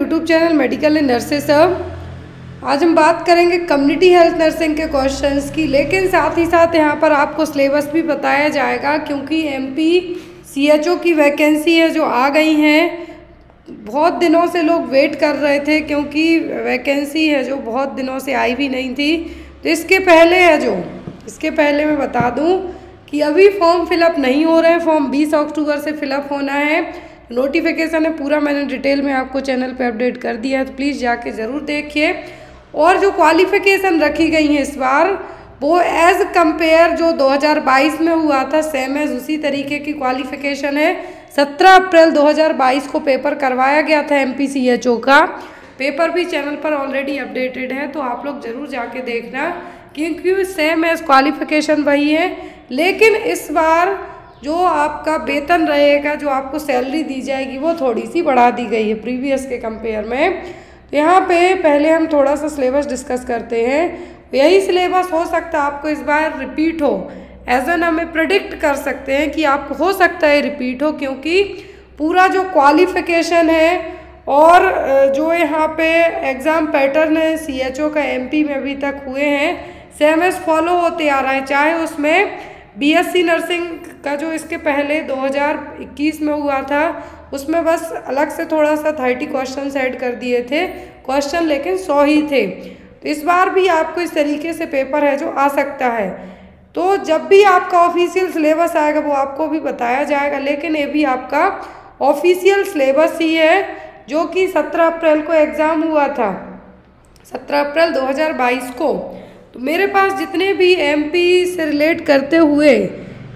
YouTube channel medical and nurses सब। आज हम बात करेंगे कम्युनिटी हेल्थ नर्सिंग के क्वेश्चंस की, लेकिन साथ ही साथ यहाँ पर आपको सिलेबस भी बताया जाएगा, क्योंकि एमपी सीएचओ की वैकेंसी है जो आ गई हैं। बहुत दिनों से लोग वेट कर रहे थे, क्योंकि वैकेंसी है जो बहुत दिनों से आई भी नहीं थी। तो इसके पहले मैं बता दूं कि अभी फॉर्म फिलअप नहीं हो रहे हैं। फॉर्म 20 अक्टूबर से फिलअप होना है। नोटिफिकेशन है पूरा, मैंने डिटेल में आपको चैनल पे अपडेट कर दिया है, तो प्लीज़ जाके ज़रूर देखिए। और जो क्वालिफ़िकेशन रखी गई हैं इस बार, वो एज़ कंपेयर जो 2022 में हुआ था सेम एज उसी तरीके की क्वालिफ़िकेशन है। 17 अप्रैल 2022 को पेपर करवाया गया था एमपीसीएचओ का। पेपर भी चैनल पर ऑलरेडी अपडेटेड है, तो आप लोग ज़रूर जाके देखना, क्योंकि सेम एज क्वालिफ़िकेशन वही है। लेकिन इस बार जो आपका वेतन रहेगा, जो आपको सैलरी दी जाएगी, वो थोड़ी सी बढ़ा दी गई है प्रीवियस के कंपेयर में। तो यहाँ पे पहले हम थोड़ा सा सिलेबस डिस्कस करते हैं। यही सिलेबस हो सकता है आपको इस बार रिपीट हो, एज एन हमें प्रेडिक्ट कर सकते हैं कि आपको हो सकता है रिपीट हो, क्योंकि पूरा जो क्वालिफ़िकेशन है और जो यहाँ पे एग्ज़ाम पैटर्न है सीएचओ का एमपी में अभी तक हुए हैं, सेम एज फॉलो होते आ रहा है। चाहे उसमें बीएससी नर्सिंग का जो इसके पहले 2021 में हुआ था, उसमें बस अलग से थोड़ा सा 30 क्वेश्चन ऐड कर दिए थे, क्वेश्चन लेकिन 100 ही थे। तो इस बार भी आपको इस तरीके से पेपर है जो आ सकता है। तो जब भी आपका ऑफिशियल सिलेबस आएगा वो आपको भी बताया जाएगा, लेकिन ये भी आपका ऑफिशियल सिलेबस ही है, जो कि 17 अप्रैल को एग्ज़ाम हुआ था, 17 अप्रैल 2022 को। तो मेरे पास जितने भी एमपी से रिलेट करते हुए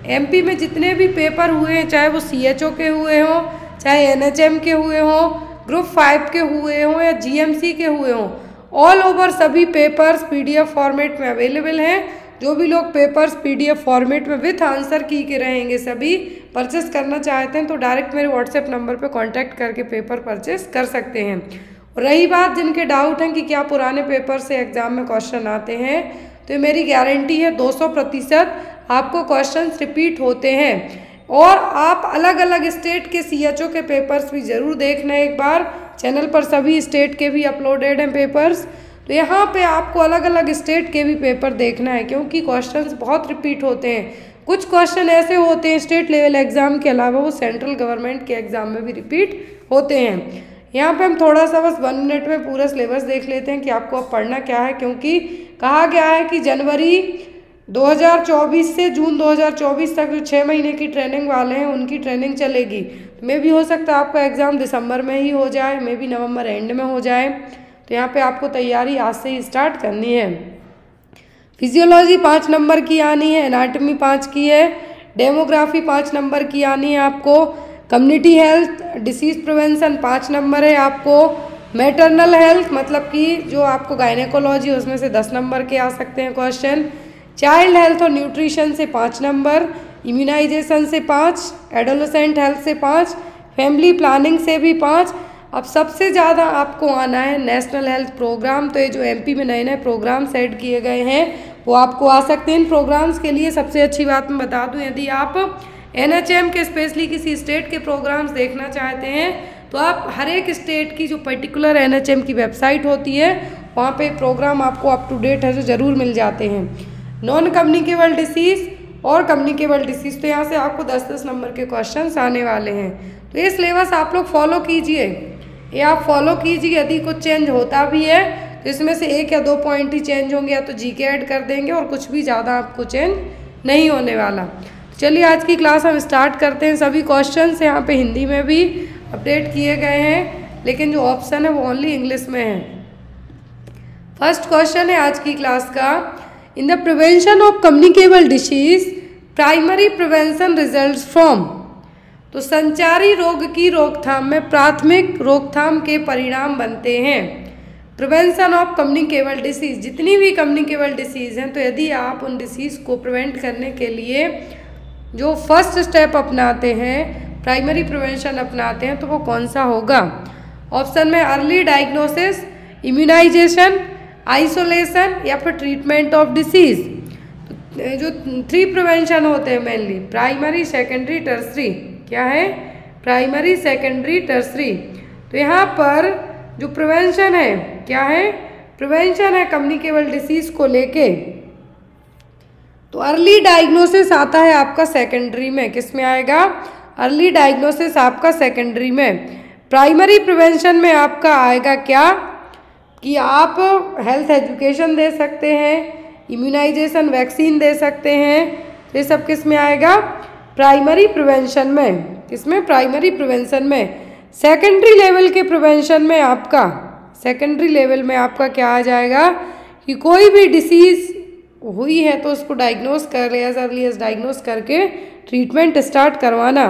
एमपी में जितने भी पेपर हुए हैं, चाहे वो सीएचओ के हुए हों, चाहे एनएचएम के हुए हों, ग्रुप 5 के हुए हों या जीएमसी के हुए हों, ऑल ओवर सभी पेपर्स पीडीएफ फॉर्मेट में अवेलेबल हैं। जो भी लोग पेपर्स पीडीएफ फॉर्मेट में विथ आंसर की के रहेंगे, सभी परचेस करना चाहते हैं तो डायरेक्ट मेरे व्हाट्सएप नंबर पे कांटेक्ट करके पेपर परचेस कर सकते हैं। और रही बात जिनके डाउट हैं कि क्या पुराने पेपर से एग्ज़ाम में क्वेश्चन आते हैं, तो मेरी गारंटी है 200% आपको क्वेश्चंस रिपीट होते हैं। और आप अलग अलग स्टेट के सीएचओ के पेपर्स भी ज़रूर देखना एक बार। चैनल पर सभी स्टेट के भी अपलोडेड हैं पेपर्स, तो यहाँ पे आपको अलग अलग स्टेट के भी पेपर देखना है, क्योंकि क्वेश्चंस बहुत रिपीट होते हैं। कुछ क्वेश्चन ऐसे होते हैं स्टेट लेवल एग्ज़ाम के अलावा वो सेंट्रल गवर्नमेंट के एग्ज़ाम में भी रिपीट होते हैं। यहाँ पे हम थोड़ा सा बस 1 मिनट में पूरा सिलेबस देख लेते हैं कि आपको अब पढ़ना क्या है, क्योंकि कहा गया है कि जनवरी 2024 से जून 2024 तक जो 6 महीने की ट्रेनिंग वाले हैं उनकी ट्रेनिंग चलेगी। मे भी हो सकता है आपका एग्ज़ाम दिसंबर में ही हो जाए, मे भी नवंबर एंड में हो जाए। तो यहाँ पे आपको तैयारी आज से ही स्टार्ट करनी है। फिजियोलॉजी 5 नंबर की आनी है, एनाटॉमी 5 की है, डेमोग्राफी 5 नंबर की आनी है आपको, community health disease prevention 5 number है आपको, मैटरनल हेल्थ मतलब कि जो आपको गायनेकोलॉजी उसमें से 10 नंबर के आ सकते हैं क्वेश्चन, चाइल्ड हेल्थ और न्यूट्रिशन से 5 नंबर, इम्यूनाइजेशन से 5, एडोलेसेंट हेल्थ से 5, फैमिली प्लानिंग से भी 5। अब सबसे ज़्यादा आपको आना है नेशनल हेल्थ प्रोग्राम। तो ये जो एमपी में नए नए प्रोग्राम्स ऐड किए गए हैं वो आपको आ सकते हैं। इन प्रोग्राम्स के लिए सबसे अच्छी बात मैं बता दूं, यदि आप एनएचएम के स्पेशली किसी स्टेट के प्रोग्राम्स देखना चाहते हैं तो आप हर एक स्टेट की जो पर्टिकुलर एनएचएम की वेबसाइट होती है वहाँ पे प्रोग्राम आपको अप टू डेट है जो ज़रूर मिल जाते हैं। नॉन कम्युनिकेबल डिसीज़ और कम्युनिकेबल डिसीज़, तो यहाँ से आपको 10-10 नंबर के क्वेश्चंस आने वाले हैं। तो ये सिलेबस आप लोग फॉलो कीजिए, ये आप फॉलो कीजिए। यदि कुछ चेंज होता भी है तो इसमें से 1 या 2 पॉइंट ही चेंज होंगे, या तो जीके ऐड कर देंगे, और कुछ भी ज़्यादा आपको चेंज नहीं होने वाला। चलिए आज की क्लास हम स्टार्ट करते हैं। सभी क्वेश्चंस यहाँ पे हिंदी में भी अपडेट किए गए हैं, लेकिन जो ऑप्शन है वो ओनली इंग्लिश में है। फर्स्ट क्वेश्चन है आज की क्लास का, in the prevention of communicable disease primary prevention results from. तो संचारी रोग की रोकथाम में प्राथमिक रोकथाम के परिणाम बनते हैं। प्रिवेंशन ऑफ कम्युनिकेबल डिसीज, जितनी भी कम्युनिकेबल डिसीज़ हैं, तो यदि आप उन डिसीज़ को प्रिवेंट करने के लिए जो फर्स्ट स्टेप अपनाते हैं, प्राइमरी प्रिवेंशन अपनाते हैं, तो वो कौन सा होगा? ऑप्शन में अर्ली डायग्नोसिस, इम्यूनाइजेशन, आइसोलेशन या फिर ट्रीटमेंट ऑफ डिसीज़। जो 3 प्रिवेंशन होते हैं मेनली, प्राइमरी, सेकेंडरी, टर्सरी। क्या है? Primary, secondary, tertiary. तो यहाँ पर जो प्रिवेंशन है, क्या है, प्रिवेंशन है कम्युनिकेबल डिसीज को लेके, तो अर्ली डायग्नोसिस आता है आपका सेकेंडरी में। किस में आएगा, अर्ली डायग्नोसिस आपका सेकेंडरी में। प्राइमरी प्रिवेंशन में आपका आएगा क्या, कि आप हेल्थ एजुकेशन दे सकते हैं, इम्यूनाइजेशन वैक्सीन दे सकते हैं, ये सब किस में आएगा, प्राइमरी प्रिवेंशन में। किसमें, प्राइमरी प्रिवेंशन में। सेकेंडरी लेवल के प्रिवेंशन में आपका, सेकेंडरी लेवल में आपका क्या आ जाएगा, कि कोई भी डिसीज़ हुई है तो उसको डायग्नोस कर एज अर्ली एज डायग्नोस करके ट्रीटमेंट स्टार्ट करवाना।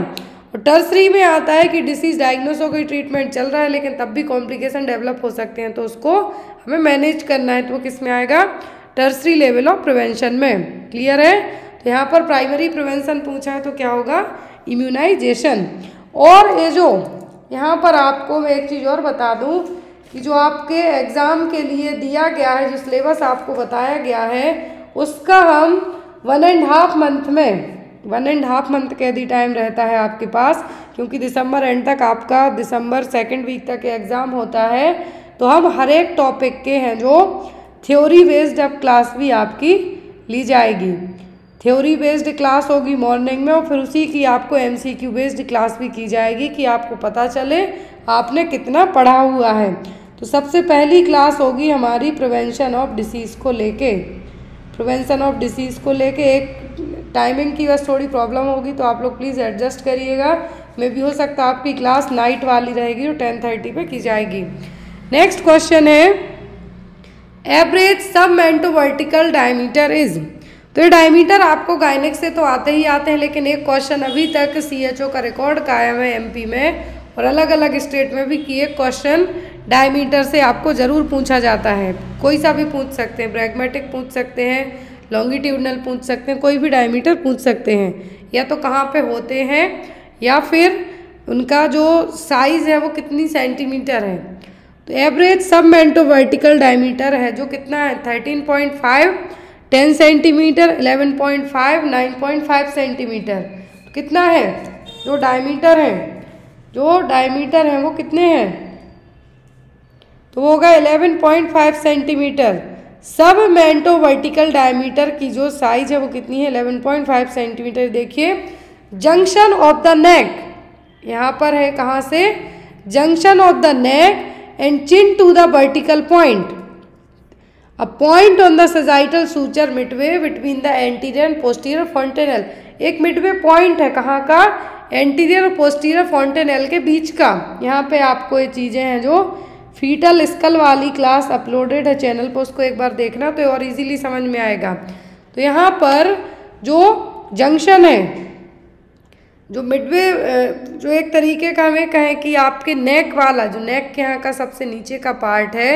और टर्सरी में आता है कि डिसीज़ डायग्नोस हो गई, ट्रीटमेंट चल रहा है, लेकिन तब भी कॉम्प्लिकेशन डेवलप हो सकते हैं, तो उसको हमें मैनेज करना है, तो वो किस में आएगा, टर्सरी लेवल ऑफ प्रिवेंशन में। क्लियर है। तो यहाँ पर प्राइमरी प्रिवेंशन पूछा है तो क्या होगा, इम्यूनाइजेशन। और ये जो यहाँ पर आपको मैं एक चीज़ और बता दूँ कि जो आपके एग्ज़ाम के लिए दिया गया है, जो सिलेबस आपको बताया गया है, उसका हम 1.5 मंथ में, 1.5 मंथ का यदि टाइम रहता है आपके पास, क्योंकि दिसंबर एंड तक आपका, दिसंबर सेकेंड वीक तक एग्ज़ाम होता है, तो हम हर एक टॉपिक के हैं जो थ्योरी बेस्ड अब क्लास भी आपकी ली जाएगी। थ्योरी बेस्ड क्लास होगी मॉर्निंग में, और फिर उसी की आपको MCQ बेस्ड क्लास भी की जाएगी, कि आपको पता चले आपने कितना पढ़ा हुआ है। तो सबसे पहली क्लास होगी हमारी प्रिवेंशन ऑफ डिसीज़ को लेके, प्रिवेंशन ऑफ डिसीज़ को लेके। एक टाइमिंग की बस थोड़ी प्रॉब्लम होगी, तो आप लोग प्लीज़ एडजस्ट करिएगा। मे भी हो सकता है आपकी क्लास नाइट वाली रहेगी, जो 10:30 पे की जाएगी। नेक्स्ट क्वेश्चन है, एवरेज सब मेंटोवर्टिकल डायमीटर इज। तो ये डायमीटर आपको गायनेक से तो आते ही आते हैं, लेकिन एक क्वेश्चन अभी तक CHO का रिकॉर्ड कायम है MP में, और अलग अलग स्टेट में भी कि एक क्वेश्चन डायमीटर से आपको ज़रूर पूछा जाता है। कोई सा भी पूछ सकते हैं, ब्रैग्मेटिक पूछ सकते हैं, लॉन्गिट्यूडनल पूछ सकते हैं, कोई भी डायमीटर पूछ सकते हैं, या तो कहाँ पे होते हैं, या फिर उनका जो साइज़ है वो कितनी सेंटीमीटर है। तो एवरेज सब मेंटोवर्टिकल डायमीटर है जो कितना है, 13.5, 10 सेंटीमीटर, 11.5, 9.5 सेंटीमीटर। तो कितना है जो डायमीटर है, जो डायमीटर है वो कितने हैं, तो वो होगा 11.5 सेंटीमीटर। सब मेंटोवर्टिकल डायमीटर की जो साइज है वो कितनी है, 11.5 सेंटीमीटर। देखिए जंक्शन ऑफ द नेक, यहाँ पर है कहाँ से, junction of the neck and chin to the vertical point, a point on the sagittal suture midway between the anterior and posterior fontanelle. एक मिडवे पॉइंट है कहाँ का, एंटीरियर और पोस्टीरियर फॉन्टेनल के बीच का। यहाँ पे आपको ये चीज़ें हैं जो फीटल स्कल वाली क्लास अपलोडेड है चैनल पर, उसको एक बार देखना तो और इजीली समझ में आएगा। तो यहाँ पर जो जंक्शन है, जो मिडवे, जो एक तरीके का हमें कहें कि आपके नेक वाला, जो नेक के यहाँ का सबसे नीचे का पार्ट है,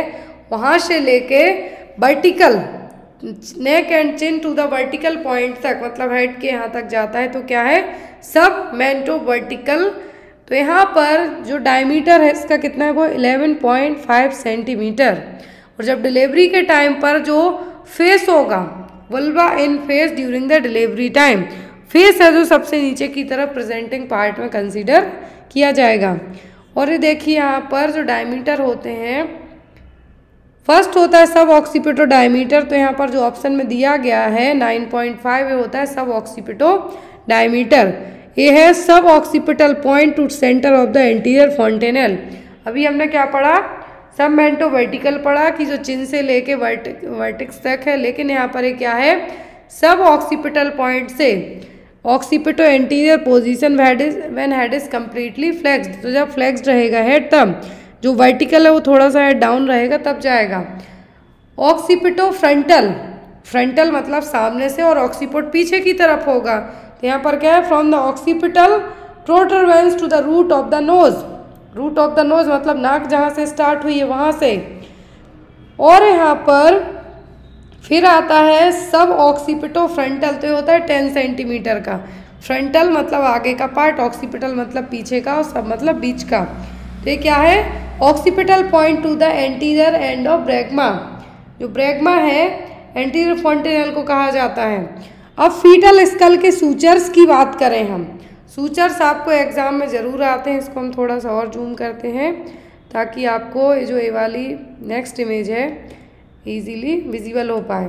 वहाँ से लेके vertical neck and chin to the vertical point तक, मतलब हेड के यहाँ तक जाता है, तो क्या है, सब मेंटोवर्टिकल। तो यहाँ पर जो डायमीटर है इसका कितना है, वो 11.5 सेंटीमीटर। और जब डिलीवरी के टाइम पर जो फेस होगा, vulva in face during the delivery time, face है जो सबसे नीचे की तरफ प्रेजेंटिंग पार्ट में कंसीडर किया जाएगा। और ये देखिए यहाँ पर जो डायमीटर होते हैं, फर्स्ट होता है सब ऑक्सीपिटो डायमीटर। तो यहाँ पर जो ऑप्शन में दिया गया है 9.5 होता है सब ऑक्सीपिटो डायमीटर। ये है सब occipital point to centre of the anterior fontanelle. अभी हमने क्या पढ़ा, सब मेंटोवर्टिकल पढ़ा कि जो चिन से लेके वर्टिक्स तक है, लेकिन यहाँ पर ये क्या है, सब ऑक्सीपिटल पॉइंट से occipito anterior position when head is completely flexed. तो जब फ्लेक्स्ड रहेगा हेड, तब जो वर्टिकल है वो थोड़ा सा हेड डाउन रहेगा, तब जाएगा। ऑक्सीपिटो फ्रंटल, फ्रंटल मतलब सामने से, और ऑक्सीपिट पीछे की तरफ होगा। तो यहाँ पर क्या है, from the occipital protuberance to the root of the nose. Root of the nose मतलब नाक जहाँ से स्टार्ट हुई है वहाँ से। और यहाँ पर फिर आता है सब ऑक्सीपिटो फ्रंटल, तो ये होता है 10 सेंटीमीटर का। फ्रंटल मतलब आगे का पार्ट, ऑक्सीपिटल मतलब पीछे का, और सब मतलब बीच का। तो ये क्या है, occipital point to the anterior end of bregma. जो ब्रैग्मा है एंटीरियर फॉन्टेनल को कहा जाता है। अब फीटल स्कल के सूचर्स की बात करें हम, सूचर्स आपको एग्जाम में ज़रूर आते हैं, इसको हम थोड़ा सा और जूम करते हैं ताकि आपको जो ये वाली नेक्स्ट इमेज है इजीली विजिबल हो पाए।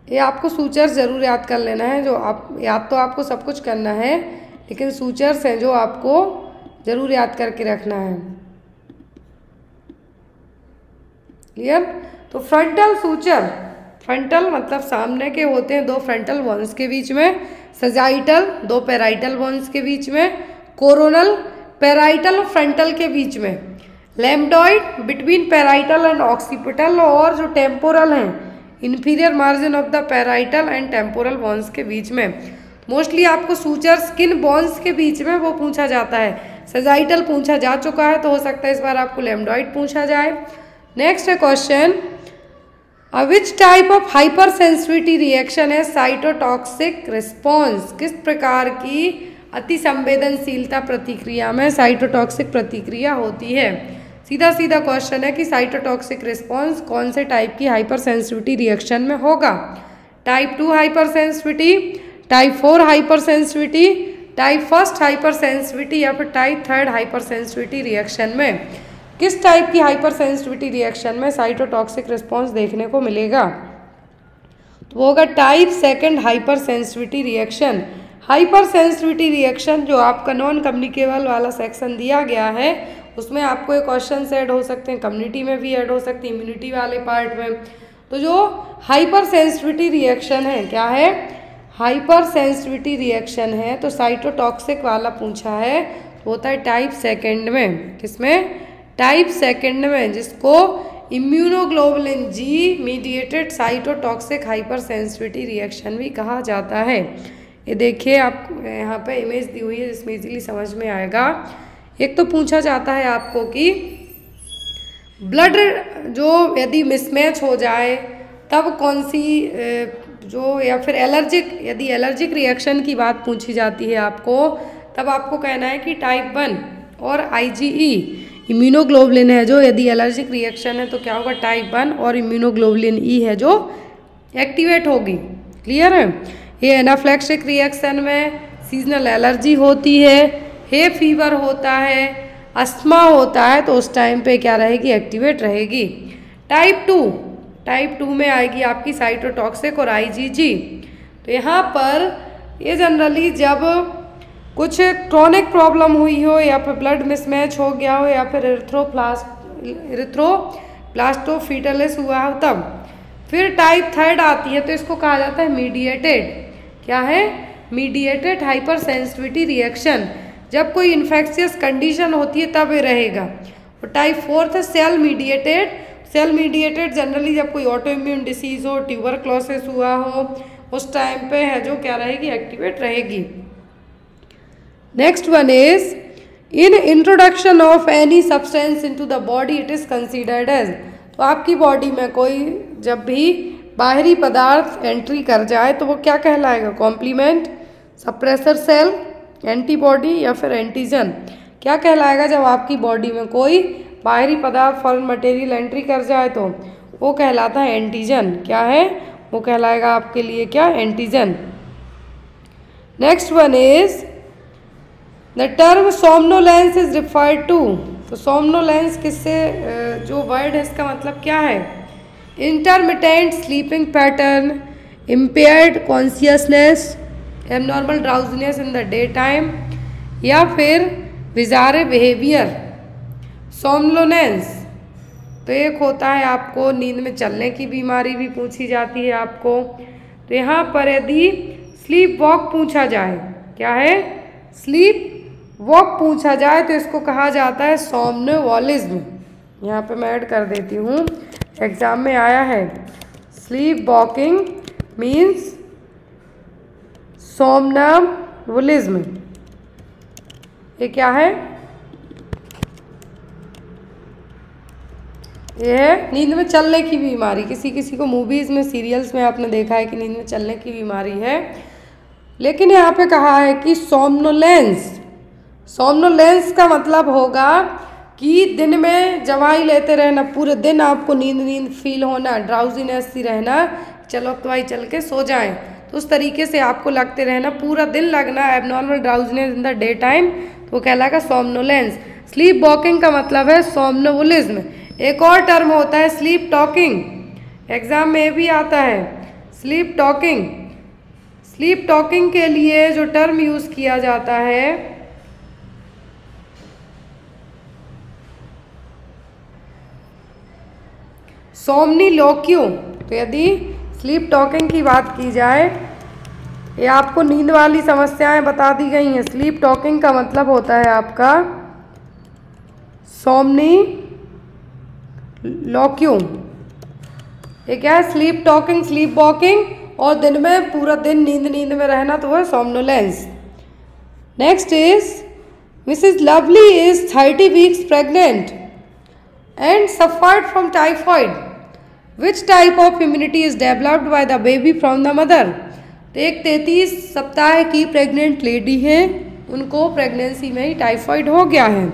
ये आपको सूचर्स ज़रूर याद कर लेना है, जो आप याद तो आपको सब कुछ करना है, लेकिन सूचर्स हैं जो आपको ज़रूर याद करके रखना है। क्लियर? तो फ्रंटल सूचर, फ्रंटल मतलब सामने के होते हैं दो फ्रंटल बोन्स के बीच में, सजाइटल दो पैराइटल बोन्स के बीच में, कोरोनल पैराइटल और फ्रंटल के बीच में, लैम्बडॉइड बिटवीन पैराइटल एंड ऑक्सीपिटल, और जो टेम्पोरल हैं inferior margin of the parietal and temporal bones के बीच में। मोस्टली आपको सूचर्स किन बोन्स के बीच में वो पूछा जाता है। सजाइटल पूछा जा चुका है, तो हो सकता है इस बार आपको लैम्बडॉइड पूछा जाए। नेक्स्ट है question, which type of hyper sensitivity reaction है साइटोटॉक्सिक रिस्पॉन्स? किस प्रकार की अति संवेदनशीलता प्रतिक्रिया में साइटोटॉक्सिक प्रतिक्रिया होती है? सीधा सीधा क्वेश्चन है कि साइटोटॉक्सिक रिस्पॉन्स कौन से टाइप की हाइपर सेंसिटिविटी रिएक्शन में होगा? Type 2 hyper sensitivity, type 4 hyper sensitivity, type 1 hyper sensitivity या फिर टाइप 3 हाइपर सेंसिटिविटी रिएक्शन में किस टाइप की हाइपर सेंसिटिविटी रिएक्शन में साइटोटॉक्सिक रिस्पॉन्स देखने को मिलेगा? तो वो होगा type 2 hyper sensitivity reaction. Hyper sensitivity reaction जो आपका नॉन कम्युनिकेबल वाला सेक्शन दिया गया है, उसमें आपको एक क्वेश्चन ऐड हो सकते हैं, कम्युनिटी में भी ऐड हो सकती है, इम्यूनिटी वाले पार्ट में। तो जो हाइपर सेंसिटिविटी रिएक्शन है, क्या है? हाइपर सेंसिटिविटी रिएक्शन है, तो साइटोटॉक्सिक वाला पूछा है, तो होता है टाइप 2 में। किसमें? टाइप 2 में, जिसको immunoglobulin G mediated cytotoxic hyper sensitivity reaction भी कहा जाता है। ये देखिए आप यहाँ पे इमेज दी हुई है जिसमें इजीली समझ में आएगा। एक तो पूछा जाता है आपको कि ब्लड जो यदि मिसमैच हो जाए तब कौन सी जो, या फिर एलर्जिक, यदि एलर्जिक रिएक्शन की बात पूछी जाती है आपको, तब आपको कहना है कि टाइप 1 और आईजीई इम्यूनोग्लोबुलिन है जो यदि एलर्जिक रिएक्शन है तो क्या होगा? टाइप 1 और इम्यूनोग्लोबुलिन ई है जो एक्टिवेट होगी। क्लियर है? ये एनाफ्लेक्सिक रिएक्शन में सीजनल एलर्जी होती है, हे फीवर होता है, अस्थमा होता है, तो उस टाइम पे क्या रहेगी? एक्टिवेट रहेगी। टाइप 2 में आएगी आपकी साइटोटॉक्सिक और आईजीजी। तो यहाँ पर ये जनरली जब कुछ क्रॉनिक प्रॉब्लम हुई हो या फिर ब्लड मिसमैच हो गया हो या फिर इरिथ्रोब्लास्टोफिटलिस हुआ हो तब। फिर टाइप 3 आती है, तो इसको कहा जाता है मीडिएटेड, क्या है? Mediated hyper sensitivity reaction. जब कोई इन्फेक्शियस कंडीशन होती है तब ये रहेगा। और type 4 cell mediated. Cell mediated generally जब कोई ऑटो इम्यून डिसीज हो, ट्यूबरक्लोसिस हुआ हो, उस टाइम पे है जो क्या रहेगी? एक्टिवेट रहेगी। Next one is in introduction of any substance into the body it is considered as. तो आपकी बॉडी में कोई जब भी बाहरी पदार्थ एंट्री कर जाए तो वो क्या कहलाएगा? कॉम्प्लीमेंट, सप्रेसर सेल, एंटीबॉडी या फिर एंटीजन। क्या कहलाएगा जब आपकी बॉडी में कोई बाहरी पदार्थ फॉरेन मटेरियल एंट्री कर जाए? तो वो कहलाता है एंटीजन। क्या है? वो कहलाएगा आपके लिए क्या? Antigen. Next one is the term somnolence is referred to. तो सोमनोलेंस किससे, जो वर्ड है इसका मतलब क्या है? Intermittent sleeping pattern, impaired consciousness, abnormal drowsiness in the day time, या फिर विजारे बिहेवियर। सोमनोलेंस तो एक होता है आपको नींद में चलने की बीमारी भी पूछी जाती है आपको। तो यहाँ पर यदि स्लीप वॉक पूछा जाए, क्या है? स्लीप वॉक पूछा जाए तो इसको कहा जाता है सोमनोवॉलिज्म। यहाँ पे मैं ऐड कर देती हूँ, एग्जाम में आया है। Sleep walking means somnambulism. ये क्या है? ये है नींद में चलने की बीमारी। किसी किसी को मूवीज़ में, सीरियल्स में आपने देखा है कि नींद में चलने की बीमारी है, लेकिन यहाँ पे कहा है कि सोमनोलेंस। सोमनोलेंस का मतलब होगा कि दिन में दवाई लेते रहना, पूरे दिन आपको नींद फील होना, ड्राउजीनेस सी रहना, चलो अब दवाई चल के सो जाएं, तो उस तरीके से आपको लगते रहना, पूरा दिन लगना, abnormal drowsiness in the day time, तो वो कहलाएगा सोमनोलेंस। स्लीप वॉकिंग का मतलब है सोमनोबुलिज्म। एक और टर्म होता है स्लीप टॉकिंग, एग्जाम में भी आता है स्लीप टॉकिंग। स्लीप टॉकिंग के लिए जो टर्म यूज किया जाता है सोमनीलोक्यू। तो यदि स्लीप टॉकिंग की बात की जाए, ये आपको नींद वाली समस्याएं बता दी गई हैं। स्लीप टॉकिंग का मतलब होता है आपका सोमनीलोक्यू। ये क्या है? स्लीप टॉकिंग, स्लीप वॉकिंग, और दिन में पूरा दिन नींद में रहना, तो वह somnolence. Next is Mrs lovely is 30 weeks pregnant and suffered from typhoid. Which type of immunity is developed by the baby from the mother. तो एक 33 सप्ताह की प्रेग्नेंट लेडी है, उनको प्रेगनेंसी में ही टाइफॉइड हो गया है।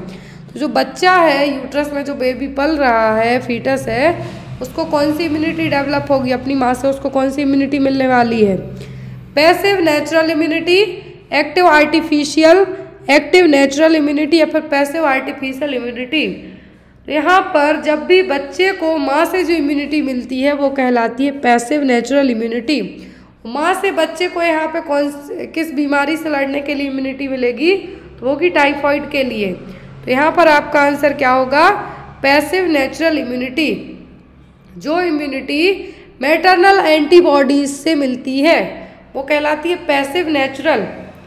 तो जो बच्चा है यूट्रस में, जो बेबी पल रहा है, फीटस है, उसको कौन सी इम्यूनिटी डेवलप होगी अपनी माँ से, उसको कौन सी इम्यूनिटी मिलने वाली है? Passive natural immunity, active artificial, active natural immunity, या फिर पैसिव आर्टिफिशियल इम्यूनिटी। यहाँ पर जब भी बच्चे को माँ से जो इम्यूनिटी मिलती है वो कहलाती है पैसिव नेचुरल इम्यूनिटी। माँ से बच्चे को यहाँ पे किस बीमारी से लड़ने के लिए इम्यूनिटी मिलेगी? तो वो की टाइफॉइड के लिए। तो यहाँ पर आपका आंसर क्या होगा? Passive natural immunity. जो इम्यूनिटी मैटरनल एंटीबॉडीज से मिलती है वो कहलाती है पैसिव नेचुरल।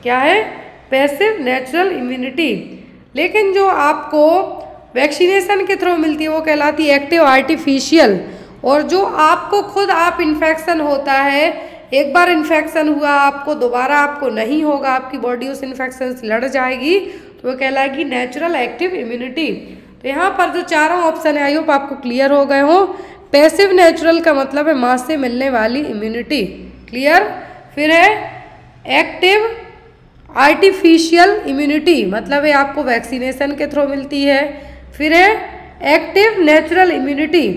क्या है? Passive natural immunity. लेकिन जो आपको वैक्सीनेशन के थ्रू मिलती है वो कहलाती है एक्टिव आर्टिफिशियल। और जो आपको खुद आप इन्फेक्शन होता है, एक बार इन्फेक्शन हुआ आपको, दोबारा आपको नहीं होगा, आपकी बॉडी उस इन्फेक्शन से लड़ जाएगी, तो वो कहलाएगी नेचुरल एक्टिव इम्यूनिटी। तो यहाँ पर जो चारों ऑप्शन है, आई होप आपको क्लियर हो गए हो। पैसिव नेचुरल का मतलब है माँ से मिलने वाली इम्यूनिटी। क्लियर? फिर है एक्टिव आर्टिफिशियल इम्यूनिटी, मतलब है आपको वैक्सीनेशन के थ्रू मिलती है। फिर है एक्टिव नेचुरल इम्यूनिटी,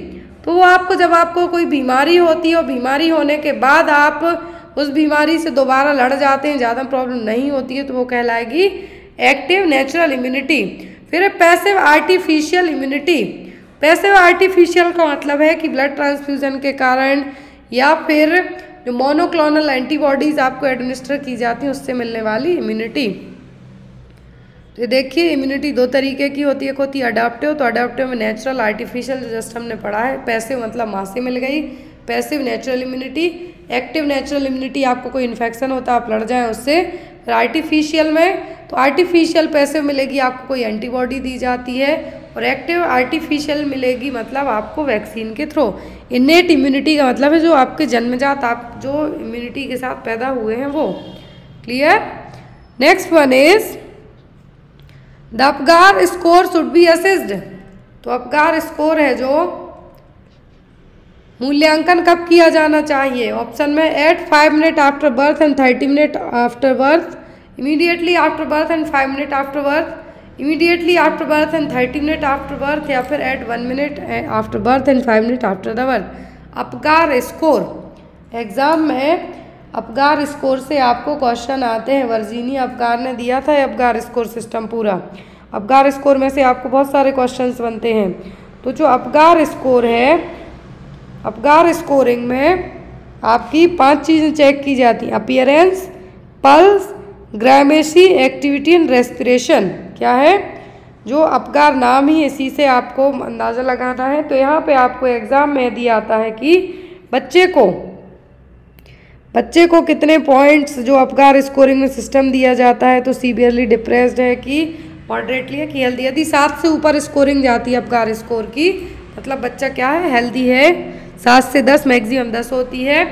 तो वो आपको जब आपको कोई बीमारी होती है और बीमारी होने के बाद आप उस बीमारी से दोबारा लड़ जाते हैं, ज़्यादा प्रॉब्लम नहीं होती है, तो वो कहलाएगी एक्टिव नेचुरल इम्यूनिटी। फिर है passive artificial immunity. Passive artificial का मतलब है कि ब्लड ट्रांसफ्यूजन के कारण या फिर जो मोनोक्लोनल एंटीबॉडीज आपको एडमिनिस्टर की जाती हैं उससे मिलने वाली इम्यूनिटी। तो देखिए इम्यूनिटी दो तरीके की होती है, एक होती है अडाप्टिव, तो अडाप्टिव में नेचुरल, आर्टिफिशियल जो जस्ट हमने पढ़ा है। पैसिव मतलब माँ से मिल गई, passive natural immunity. Active natural immunity आपको कोई इन्फेक्शन होता है आप लड़ जाएं उससे। फिर आर्टिफिशियल में तो आर्टिफिशियल पैसिव मिलेगी, आपको कोई एंटीबॉडी दी जाती है, और एक्टिव आर्टिफिशियल मिलेगी मतलब आपको वैक्सीन के थ्रू। इनेट इम्यूनिटी का मतलब है जो आपके जन्मजात आप जो इम्यूनिटी के साथ पैदा हुए हैं वो। Clear? Next one is the Apgar score should be assessed. तो अपगार स्कोर है जो मूल्यांकन कब किया जाना चाहिए? ऑप्शन में at 5 minute after birth and 30 minute after birth, immediately after birth and 5 minute after birth, immediately after birth and 30 minute after birth, या फिर at 1 minute after birth and 5 minute after the birth. Apgar score, exam में Apgar score से आपको question आते हैं। Virginia Apgar ने दिया था अपगार स्कोर सिस्टम पूरा। अपगार स्कोर में से आपको बहुत सारे क्वेश्चंस बनते हैं। तो जो अपगार स्कोर है, अपगार स्कोरिंग में आपकी 5 चीज़ें चेक की जाती हैं: appearance, pulse, ग्रामेसी, activity and respiration. क्या है? जो अपगार नाम ही इसी से आपको अंदाज़ा लगाना है। तो यहाँ पे आपको एग्ज़ाम में दिया आता है कि बच्चे को कितने पॉइंट्स जो अपगार स्कोरिंग में सिस्टम दिया जाता है। तो सीवियरली डिप्रेस्ड है कि मॉडरेटली है कि हेल्दी। यदि 7 से ऊपर स्कोरिंग जाती है अपगार स्कोर की, मतलब बच्चा क्या है? हेल्दी है। 7 से 10, मैक्सिमम 10 होती है।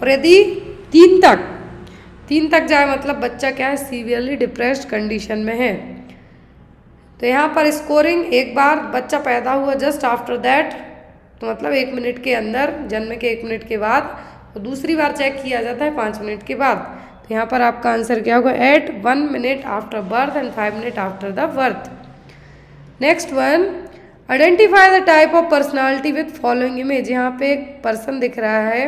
और यदि 3 तक जाए मतलब बच्चा क्या है? सीवियरली डिप्रेस्ड कंडीशन में है। तो यहाँ पर स्कोरिंग एक बार बच्चा पैदा हुआ जस्ट आफ्टर दैट, तो मतलब 1 मिनट के अंदर, जन्म के 1 मिनट के बाद, और दूसरी बार चेक किया जाता है 5 मिनट के बाद। तो यहाँ पर आपका आंसर क्या होगा? At 1 minute after birth and 5 minute after the birth. Next one, identify the type of personality with following image. यहाँ पे एक पर्सन दिख रहा है,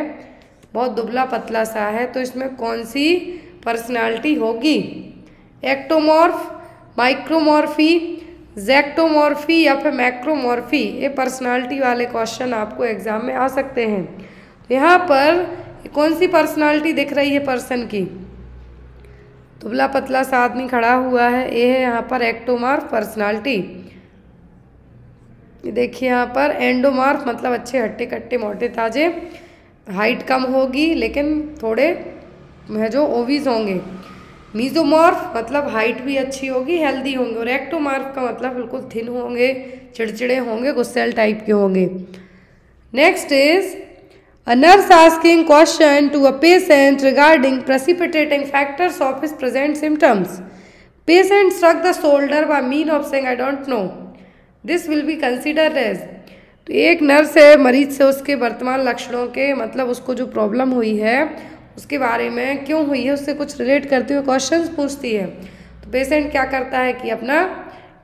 बहुत दुबला पतला सा है, तो इसमें कौन सी पर्सनालिटी होगी? एक्टोमॉर्फ, माइक्रोमॉर्फी, जैक्टोमॉर्फी या फिर मैक्रोमॉर्फी। ये पर्सनालिटी वाले क्वेश्चन आपको एग्जाम में आ सकते हैं। तो यहाँ पर कौन सी पर्सनालिटी दिख रही है पर्सन की? दुबला पतला सा आदमी खड़ा हुआ है, ये है यहाँ पर एक्टोमॉर्फ पर्सनालिटी। ये देखिए यहाँ पर एंडोमॉर्फ मतलब अच्छे हट्टे कट्टे मोटे ताजे, हाइट कम होगी लेकिन थोड़े जो ओवीज होंगे। मीजोमॉर्फ मतलब हाइट भी अच्छी होगी, हेल्दी होंगे। और एक्टोमॉर्फ का मतलब बिल्कुल थिन होंगे, चिड़चिड़े होंगे, गुस्सैल टाइप के होंगे। Next is a nurse asking question to a patient regarding precipitating factors of his present symptoms. Patient struck the shoulder by mean of saying I don't know. This will be considered as। तो एक nurse है, मरीज से उसके वर्तमान लक्षणों के मतलब उसको जो प्रॉब्लम हुई है उसके बारे में, क्यों हुई है, उससे कुछ रिलेट करते हुए क्वेश्चंस पूछती है। तो पेशेंट क्या करता है कि अपना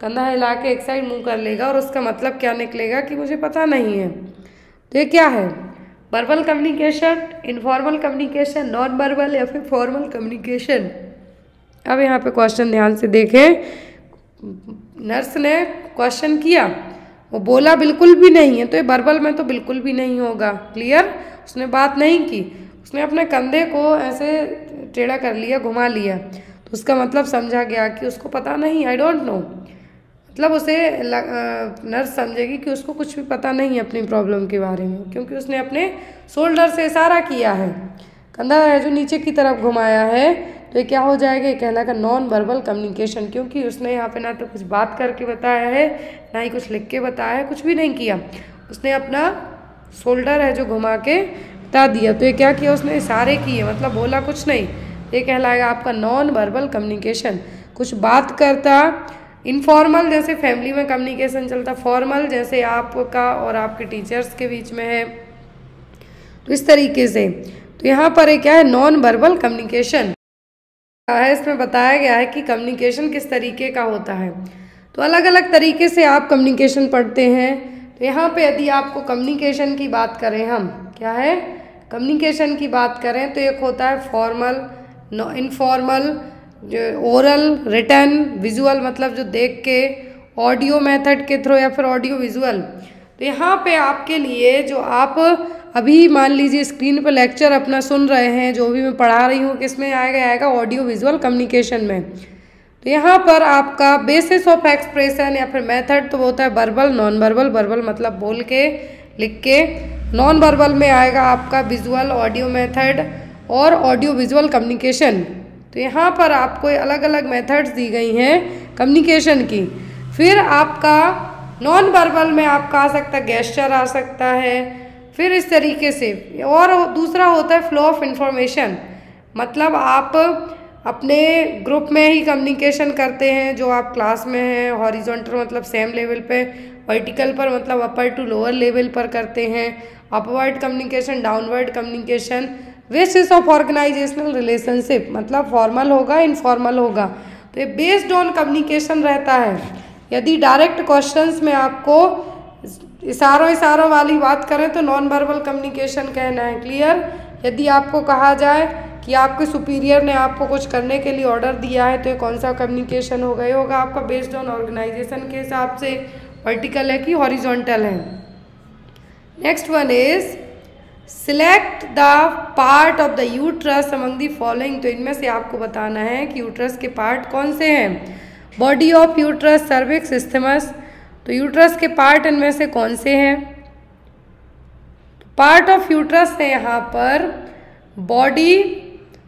कंधा हिला के एक साइड मुँह कर लेगा और उसका मतलब क्या निकलेगा कि मुझे पता नहीं है। तो ये क्या है? Verbal communication, informal communication, non verbal या फिर फॉर्मल कम्युनिकेशन। अब यहाँ पे क्वेश्चन ध्यान से देखें। नर्स ने क्वेश्चन किया, वो बोला बिल्कुल भी नहीं है, तो ये वर्बल में तो बिल्कुल भी नहीं होगा। क्लियर? उसने बात नहीं की, उसने अपने कंधे को ऐसे टेढ़ा कर लिया, घुमा लिया, तो उसका मतलब समझा गया कि उसको पता नहीं, आई डोंट नो। मतलब उसे नर्स समझेगी कि उसको कुछ भी पता नहीं है अपनी प्रॉब्लम के बारे में, क्योंकि उसने अपने शोल्डर से इशारा किया है, कंधा है जो नीचे की तरफ घुमाया है। तो ये क्या हो जाएगा? ये कहलाएगा नॉन वर्बल कम्युनिकेशन, क्योंकि उसने यहाँ पे ना तो कुछ बात करके बताया है, ना ही कुछ लिख के बताया है, कुछ भी नहीं किया। उसने अपना शोल्डर है जो घुमा के बता दिया। तो ये क्या किया? उसने इशारे किए, मतलब बोला कुछ नहीं। ये कहलाएगा आपका नॉन वर्बल कम्युनिकेशन। कुछ बात करता, इनफॉर्मल जैसे फैमिली में कम्युनिकेशन चलता, फॉर्मल जैसे आपका और आपके टीचर्स के बीच में है, तो इस तरीके से। तो यहाँ पर क्या है? नॉन वर्बल कम्युनिकेशन है। इसमें बताया गया है कि कम्युनिकेशन किस तरीके का होता है। तो अलग अलग तरीके से आप कम्युनिकेशन पढ़ते हैं। तो यहाँ पे यदि आपको कम्युनिकेशन की बात करें, हम क्या है कम्युनिकेशन की बात करें, तो एक होता है formal, informal, oral, written, visual मतलब जो देख के, ऑडियो मेथड के थ्रू या फिर ऑडियो विजुअल। तो यहाँ पे आपके लिए जो आप अभी मान लीजिए स्क्रीन पर लेक्चर अपना सुन रहे हैं, जो भी मैं पढ़ा रही हूँ, किस में आएगा ऑडियो विजुअल कम्युनिकेशन में। तो यहाँ पर आपका बेसिस ऑफ एक्सप्रेशन या फिर मेथड तो होता है वर्बल, नॉन वर्बल। वर्बल मतलब बोल के, लिख के। नॉन वर्बल में आएगा आपका विजुअल, ऑडियो मेथड और ऑडियो विजुअल कम्युनिकेशन। तो यहाँ पर आपको अलग अलग मेथड्स दी गई हैं कम्युनिकेशन की। फिर आपका नॉन वर्बल में आपका आ सकता है गेस्चर आ सकता है, फिर इस तरीके से। और दूसरा होता है फ्लो ऑफ इंफॉर्मेशन, मतलब आप अपने ग्रुप में ही कम्युनिकेशन करते हैं, जो आप क्लास में हैं। हॉरिजॉन्टल मतलब सेम लेवल पे, वर्टिकल पर मतलब अपर टू लोअर लेवल पर करते हैं। Upward communication, downward communication. Basis of organisational relationship मतलब फॉर्मल होगा, इनफॉर्मल होगा। तो ये बेस्ड ऑन कम्युनिकेशन रहता है। यदि डायरेक्ट क्वेश्चंस में आपको इशारों वाली बात करें तो नॉन वर्बल कम्युनिकेशन कहना है। क्लियर? यदि आपको कहा जाए कि आपके सुपीरियर ने आपको कुछ करने के लिए ऑर्डर दिया है, तो ये कौन सा कम्युनिकेशन होगा? ये होगा आपका बेस्ड ऑन ऑर्गेनाइजेशन के हिसाब से, वर्टिकल है कि हॉरिजॉन्टल है। Next one is select the part of the uterus among the following. तो इनमें से आपको बताना है कि यूट्रस के पार्ट कौन से हैं। Body of uterus, cervix, isthmus. तो यूट्रस के पार्ट इनमें से कौन से हैं? पार्ट ऑफ यूट्रस है यहाँ पर बॉडी,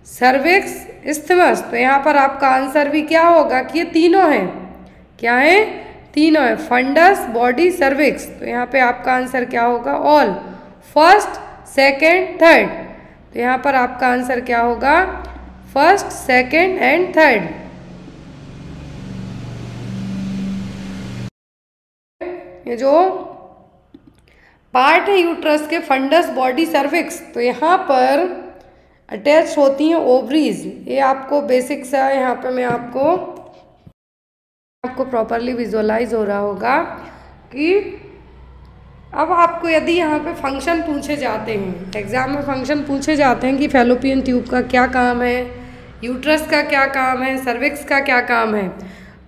सर्विक्स, इस्थमस। तो यहाँ पर आपका आंसर भी क्या होगा कि ये तीनों हैं। क्या है? तीनों है, फंडस, बॉडी, सर्विक्स। तो यहाँ पे आपका आंसर क्या होगा? All, first, second, third. तो यहाँ पर आपका आंसर क्या होगा? First, second and third. ये जो पार्ट है यूट्रस के, फंडस, बॉडी, सर्विक्स, तो यहाँ पर अटैच होती हैं ओवरीज। ये आपको बेसिक सा यहाँ पे मैं आपको प्रॉपरली विजुअलाइज हो रहा होगा कि अब आपको यदि यहाँ पे फंक्शन पूछे जाते हैं, एग्जाम में फंक्शन पूछे जाते हैं कि फैलोपियन ट्यूब का क्या काम है, यूट्रस का क्या काम है, सर्विक्स का क्या काम है,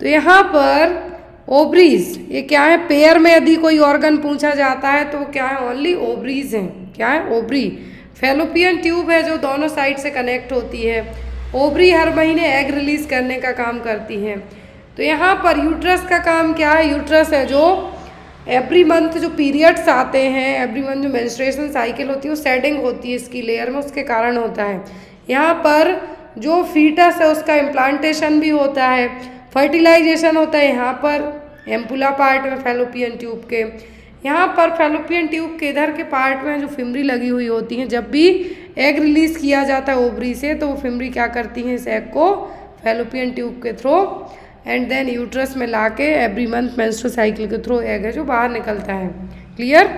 तो यहाँ पर ओवरीज ये क्या है, पेयर में यदि कोई ऑर्गन पूछा जाता है तो क्या है, ओनली ओवरीज हैं। क्या है, ओवरी। फैलोपियन ट्यूब है जो दोनों साइड से कनेक्ट होती है। ओवरी हर महीने एग रिलीज करने का काम करती है। तो यहाँ पर यूट्रस का काम क्या है, यूट्रस है जो एवरी मंथ जो पीरियड्स आते हैं, एवरी मंथ जो मेंस्ट्रुएशन साइकिल होती है वो शेडिंग होती है इसकी लेयर में, उसके कारण होता है। यहाँ पर जो फीटस है उसका इम्प्लांटेशन भी होता है, फर्टिलाइजेशन होता है यहाँ पर एम्पुला पार्ट में फैलोपियन ट्यूब के। यहाँ पर फैलोपियन ट्यूब के इधर के पार्ट में जो फिमरी लगी हुई होती हैं, जब भी एग रिलीज किया जाता है ओवरी से तो वो फिमरी क्या करती हैं, इस एग को फैलोपियन ट्यूब के थ्रू एंड देन यूट्रस में लाके एवरी मंथ मेंस्ट्रुअल साइकिल के थ्रू एग है जो बाहर निकलता है। Clear.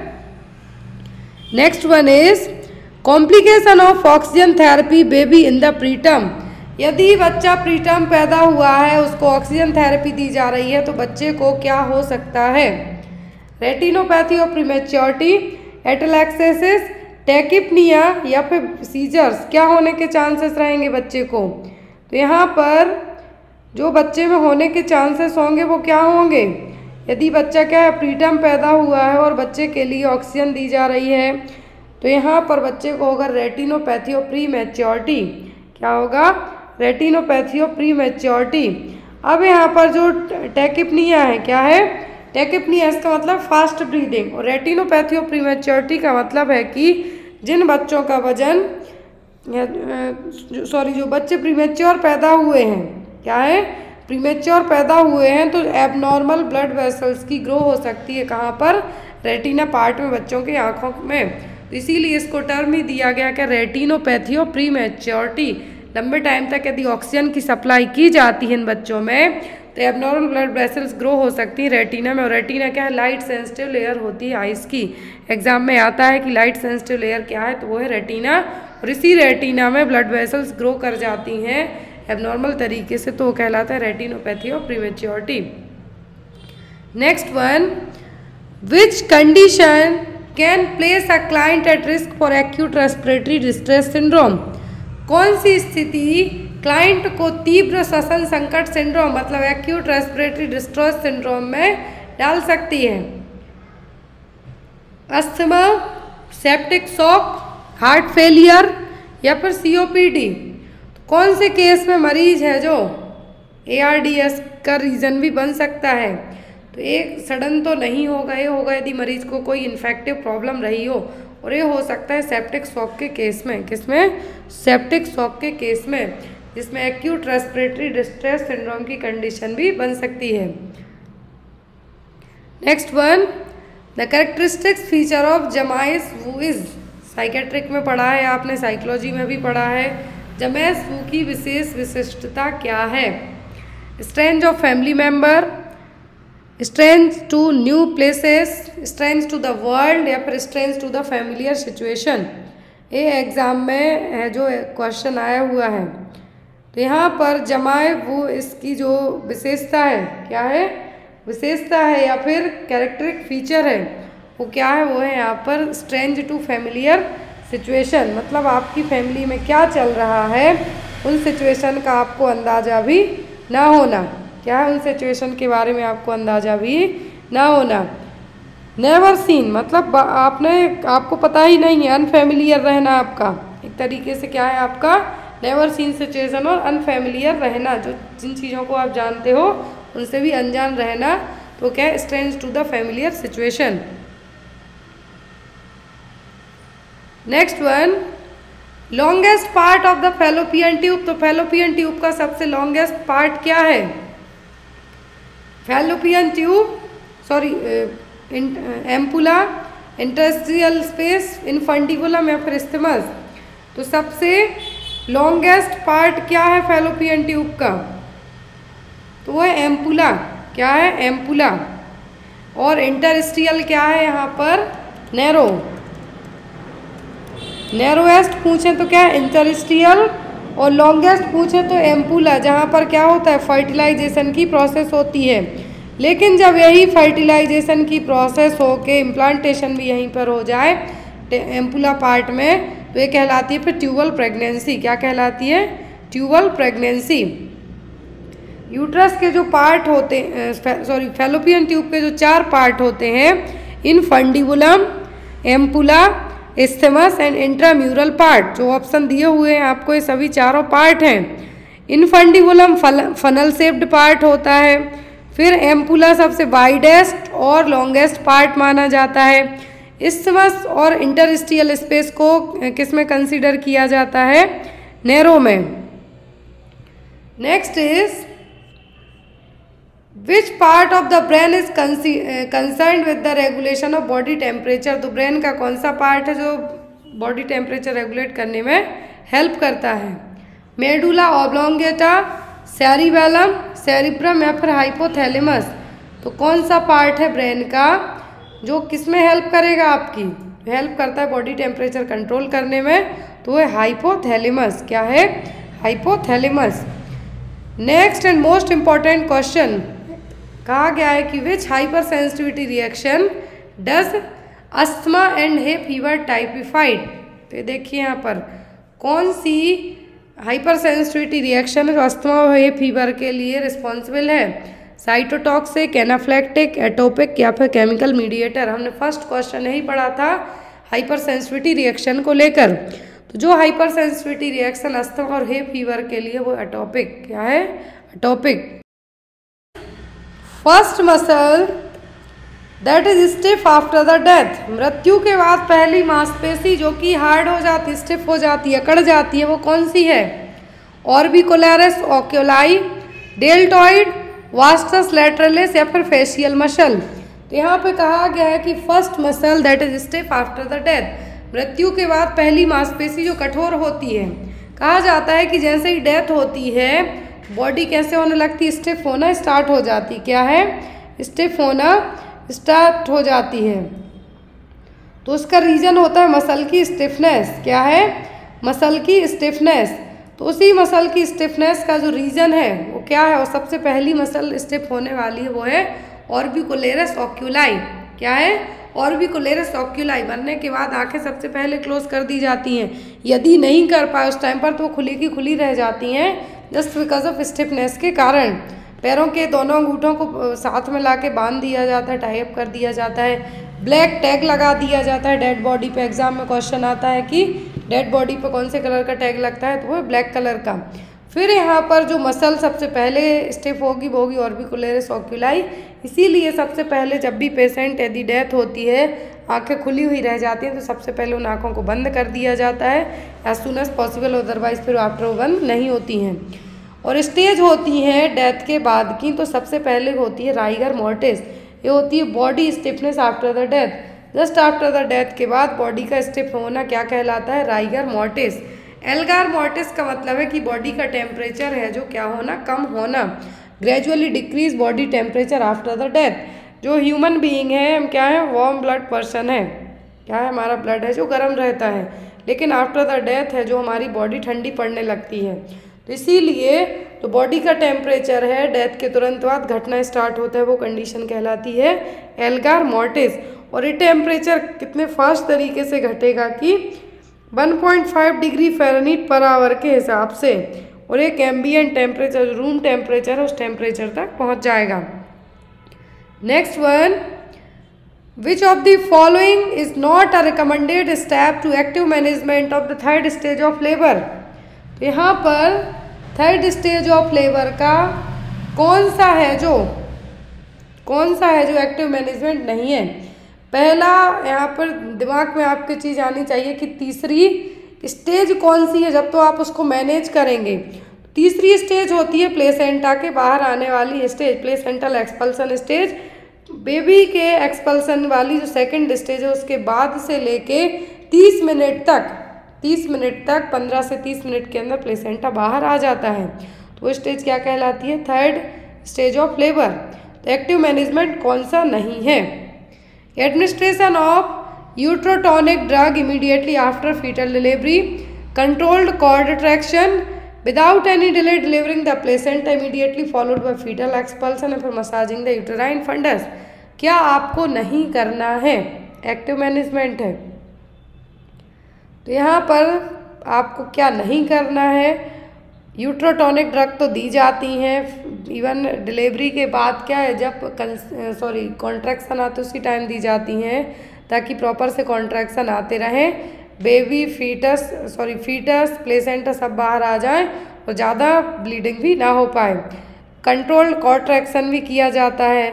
Next one is complication of oxygen therapy baby in the preterm. यदि बच्चा प्रीटर्म पैदा हुआ है, उसको ऑक्सीजन थेरेपी दी जा रही है, तो बच्चे को क्या हो सकता है, रेटिनोपैथी ऑफ प्रीमेच्योरिटी, एटलैक्सेसिस, टैकिपनिया या फिर सीजर्स क्या होने के चांसेस रहेंगे बच्चे को। तो यहाँ पर जो बच्चे में होने के चांसेस होंगे वो क्या होंगे, यदि बच्चा क्या है प्रीटर्म पैदा हुआ है और बच्चे के लिए ऑक्सीजन दी जा रही है तो यहाँ पर बच्चे को होगा रेटिनोपैथी ऑफ प्रीमेच्योरिटी। क्या होगा, रेटिनोपैथी ऑफ प्रीमेच्योरिटी। अब यहाँ पर जो टैकिपनिया है, क्या है, टैकिपनिया इसका मतलब फास्ट ब्रीदिंग, और रेटिनोपैथी ऑफ प्रीमेच्योरिटी का मतलब है कि जिन बच्चों का वजन जो बच्चे प्रीमेच्योर पैदा हुए हैं, क्या है, प्रीमेच्योर पैदा हुए हैं, तो एबनॉर्मल ब्लड वेसल्स की ग्रो हो सकती है। कहाँ पर, रेटिना पार्ट में, बच्चों की आँखों में। तो इसीलिए इसको टर्म ही दिया गया कि रेटिनोपैथी ऑफ प्रीमेच्योरिटी। लंबे टाइम तक यदि ऑक्सीजन की सप्लाई की जाती है इन बच्चों में तो एबनॉर्मल ब्लड वेसल्स ग्रो हो सकती है रेटिना में। और रेटिना क्या है, लाइट सेंसिटिव लेयर होती है आइस की। एग्जाम में आता है कि लाइट सेंसिटिव लेयर क्या है, तो वो है रेटिना। और इसी रेटिना में ब्लड वेसल्स ग्रो कर जाती हैं एबनॉर्मल तरीके से, तो वो कहलाता है retinopathy of prematurity. Next one, which condition can place a client at risk for acute respiratory distress syndrome. कौन सी स्थिति क्लाइंट को तीव्र श्वसन संकट सिंड्रोम मतलब एक्यूट रेस्पिरेटरी डिस्ट्रेस सिंड्रोम में डाल सकती है, asthma, septic shock, heart failure या फिर सीओपीडी। कौन से केस में मरीज है जो ARDS का रीज़न भी बन सकता है। तो एक सडन तो नहीं होगा, ये होगा यदि मरीज को कोई इन्फेक्टिव प्रॉब्लम रही हो, और ये हो सकता है सेप्टिक शॉक के केस में। किसमें, सेप्टिक शॉक के केस में, जिसमें एक्यूट रेस्पिरेटरी डिस्ट्रेस सिंड्रोम की कंडीशन भी बन सकती है। Next one, the characteristics feature of jamais vu. Psychiatric में पढ़ा है आपने, साइकोलॉजी में भी पढ़ा है। जमैस वू की विशेष विशिष्टता क्या है, strange of family member, strange to new places, strange to the world या फिर strange to the familiar situation. ये एग्ज़ाम में है जो क्वेश्चन आया हुआ है। तो यहाँ पर जमाए वो इसकी जो विशेषता है, क्या है, विशेषता है या फिर कैरेक्टरिक फीचर है, वो क्या है, वो है यहाँ पर स्ट्रेंज टू फैमिलियर सिचुएशन। मतलब आपकी फैमिली में क्या चल रहा है उन सिचुएशन का आपको अंदाज़ा भी ना होना। क्या है, उन सिचुएशन के बारे में आपको अंदाज़ा भी ना होना। नेवर सीन मतलब आपको पता ही नहीं है, अनफेमिलियर रहना आपका एक तरीके से। क्या है आपका, नेवर सीन सिचुएशन और अनफेमिलियर रहना, जो जिन चीज़ों को आप जानते हो उनसे भी अनजान रहना, तो क्या है, strange to the familiar situation. Next one, longest part of the fallopian tube. तो फैलोपियन ट्यूब का सबसे लॉन्गेस्ट पार्ट क्या है, fallopian tube, ampulla, interstitial space, infundibulum या फिर इस्थमस। तो सबसे लॉन्गेस्ट पार्ट क्या है फैलोपियन ट्यूब का, तो वो है एम्पुला। क्या है, एम्पुला। और इंटरस्टिशियल क्या है यहाँ पर, नैरो। नैरोएस्ट पूछें तो क्या है, इंटरस्टिशियल, और लॉन्गेस्ट पूछें तो एम्पुला, जहाँ पर क्या होता है, फर्टिलाइजेशन की प्रोसेस होती है। लेकिन जब यही फर्टिलाइजेशन की प्रोसेस हो के इम्प्लांटेशन भी यहीं पर हो जाए एम्पुला पार्ट में, तो ये कहलाती है फिर ट्यूबल प्रेगनेंसी। क्या कहलाती है, ट्यूबल प्रेगनेंसी। यूट्रस के जो पार्ट होते फैलोपियन ट्यूब के जो 4 पार्ट होते हैं, infundibulum, ampulla, isthmus and intramural part, जो ऑप्शन दिए हुए हैं आपको ये सभी चारों पार्ट हैं। इनफंडिबुलम फनल शेप्ड पार्ट होता है, फिर एम्पुला सबसे वाइडेस्ट और लॉन्गेस्ट पार्ट माना जाता है। इस्थमस और इंटरस्टिशियल स्पेस को किस में कंसीडर किया जाता है? नैरो में। Next is which part of the brain is concern with the regulation of body temperature. तो ब्रेन का कौन सा पार्ट है जो बॉडी टेम्परेचर रेगुलेट करने में हेल्प करता है? मेडुला ऑब्लोंगेटा, सेरिबेलम, सेरिब्रम या फिर हाइपोथैलेमस। तो कौन सा पार्ट है ब्रेन का जो किस में हेल्प करेगा आपकी? हेल्प करता है बॉडी टेम्परेचर कंट्रोल करने में, तो वो है हाइपोथैलेमस। क्या है? Hypothalamus. Next and most important question, कहा गया है कि which hypersensitivity reaction does asthma and hay fever typified. तो देखिए यहाँ पर कौन सी हाइपर सेंसिटिविटी रिएक्शन है जो अस्थमा और हे फीवर के लिए रिस्पॉन्सिबल है? साइटोटॉक्सिक, एनाफ्लेक्टिक, एटोपिक या फिर केमिकल मीडिएटर। हमने फर्स्ट क्वेश्चन यही पढ़ा था हाइपर सेंसिटिविटी रिएक्शन को लेकर। तो जो हाइपर सेंसिटिविटी रिएक्शन अस्थमा और हे फीवर के लिए वो एटोपिक। क्या है? Atopic. First muscle that is stiff after the death. मृत्यु के बाद पहली मांसपेशी जो कि हार्ड हो जाती, स्टिफ हो जाती है, अकड़ जाती है, वो कौन सी है? ऑर्बिकुलरिस ओक्यूलाई, डेल्टॉइड, वास्टस लैटरलिस या फिर फेशियल मसल। तो यहाँ पे कहा गया है कि first muscle that is stiff after the death, मृत्यु के बाद पहली मांसपेशी जो कठोर होती है। कहा जाता है कि जैसे ही डेथ होती है बॉडी कैसे होने लगती है? स्टिफ होना स्टार्ट हो जाती। क्या है? स्टिफ होना स्टार्ट हो जाती है। तो उसका रीज़न होता है मसल की स्टिफनेस। क्या है? मसल की स्टिफनेस। तो उसी मसल की स्टिफनेस का जो रीज़न है वो क्या है? और सबसे पहली मसल स्टिफ होने वाली है वो है ऑर्बिकुलरिस ओक्यूलाई। क्या है? ऑर्बिकुलरिस ओक्यूलाई। बनने के बाद आंखें सबसे पहले क्लोज कर दी जाती हैं। यदि नहीं कर पाए उस टाइम पर तो वो खुली की खुली रह जाती हैं जस्ट बिकॉज ऑफ स्टिफनेस के कारण। पैरों के दोनों अंगूठों को साथ में लाके बांध दिया जाता है, टाई अप कर दिया जाता है, ब्लैक टैग लगा दिया जाता है डेड बॉडी पे। एग्जाम में क्वेश्चन आता है कि डेड बॉडी पे कौन से कलर का टैग लगता है? तो वो ब्लैक कलर का। फिर यहाँ पर जो मसल सबसे पहले स्टिफ होगी वो होगी ऑर्बिकुलरिस ओक्यूलाई। इसीलिए सबसे पहले जब भी पेशेंट यदि डेथ होती है आंखें खुली हुई रह जाती हैं तो सबसे पहले उन आँखों को बंद कर दिया जाता है as soon as possible, otherwise फिर आफ्टर वो बंद नहीं होती हैं। और स्टेज होती हैं डेथ के बाद की, तो सबसे पहले होती है राइगर मॉर्टिस। ये होती है body stiffness after the death. Just after the death के बाद बॉडी का स्टिफ होना क्या कहलाता है? Rigor mortis. एल्गार मॉर्टिस का मतलब है कि बॉडी का टेम्परेचर है जो क्या होना? कम होना। Gradually decrease body temperature after the death. जो ह्यूमन बीइंग है हम क्या है? वार्म ब्लड पर्सन है। क्या है? हमारा ब्लड है जो गर्म रहता है, लेकिन आफ्टर द डेथ है जो हमारी बॉडी ठंडी पड़ने लगती है। तो इसीलिए तो बॉडी का टेम्परेचर है डेथ के तुरंत बाद घटना स्टार्ट होता है वो कंडीशन कहलाती है एल्गार मॉर्टिस। और ये टेम्परेचर कितने फास्ट तरीके से घटेगा कि 1.5 डिग्री फ़ारेनहाइट पर आवर के हिसाब से, और एक एम्बिएंट टेम्परेचर रूम टेम्परेचर है उस टेम्परेचर तक पहुंच जाएगा। Next one, which of the following is not a recommended step to active management of the third stage of labour. तो यहाँ पर थर्ड स्टेज ऑफ लेबर का कौन सा है जो एक्टिव मैनेजमेंट नहीं है? पहला यहाँ पर दिमाग में आपकी चीज़ आनी चाहिए कि तीसरी स्टेज कौन सी है जब तो आप उसको मैनेज करेंगे। तीसरी स्टेज होती है प्लेसेंटा के बाहर आने वाली stage, placental expulsion stage. Baby के एक्सपल्सन वाली जो सेकंड स्टेज है उसके बाद से लेके 30 मिनट तक 15 से 30 मिनट के अंदर प्लेसेंटा बाहर आ जाता है। तो वो स्टेज क्या कहलाती है? Third stage of labour. तो एक्टिव मैनेजमेंट कौन सा नहीं है? Administration of uterotonic drug immediately after fetal delivery, controlled cord traction, without any delay delivering the placenta immediately followed by fetal expulsion और फिर मसाजिंग द यूटेराइन फंडस। क्या आपको नहीं करना है? एक्टिव मैनेजमेंट है। तो यहाँ पर आपको क्या नहीं करना है? यूट्रोटॉनिक ड्रग तो दी जाती हैं, इवन डिलीवरी के बाद क्या है, जब कॉन्ट्रैक्शन आते उसी टाइम दी जाती हैं ताकि प्रॉपर से कॉन्ट्रैक्शन आते रहें, बेबी फीटस प्लेसेंटा सब बाहर आ जाए और ज़्यादा ब्लीडिंग भी ना हो पाए। कंट्रोल्ड कॉन्ट्रैक्शन भी किया जाता है,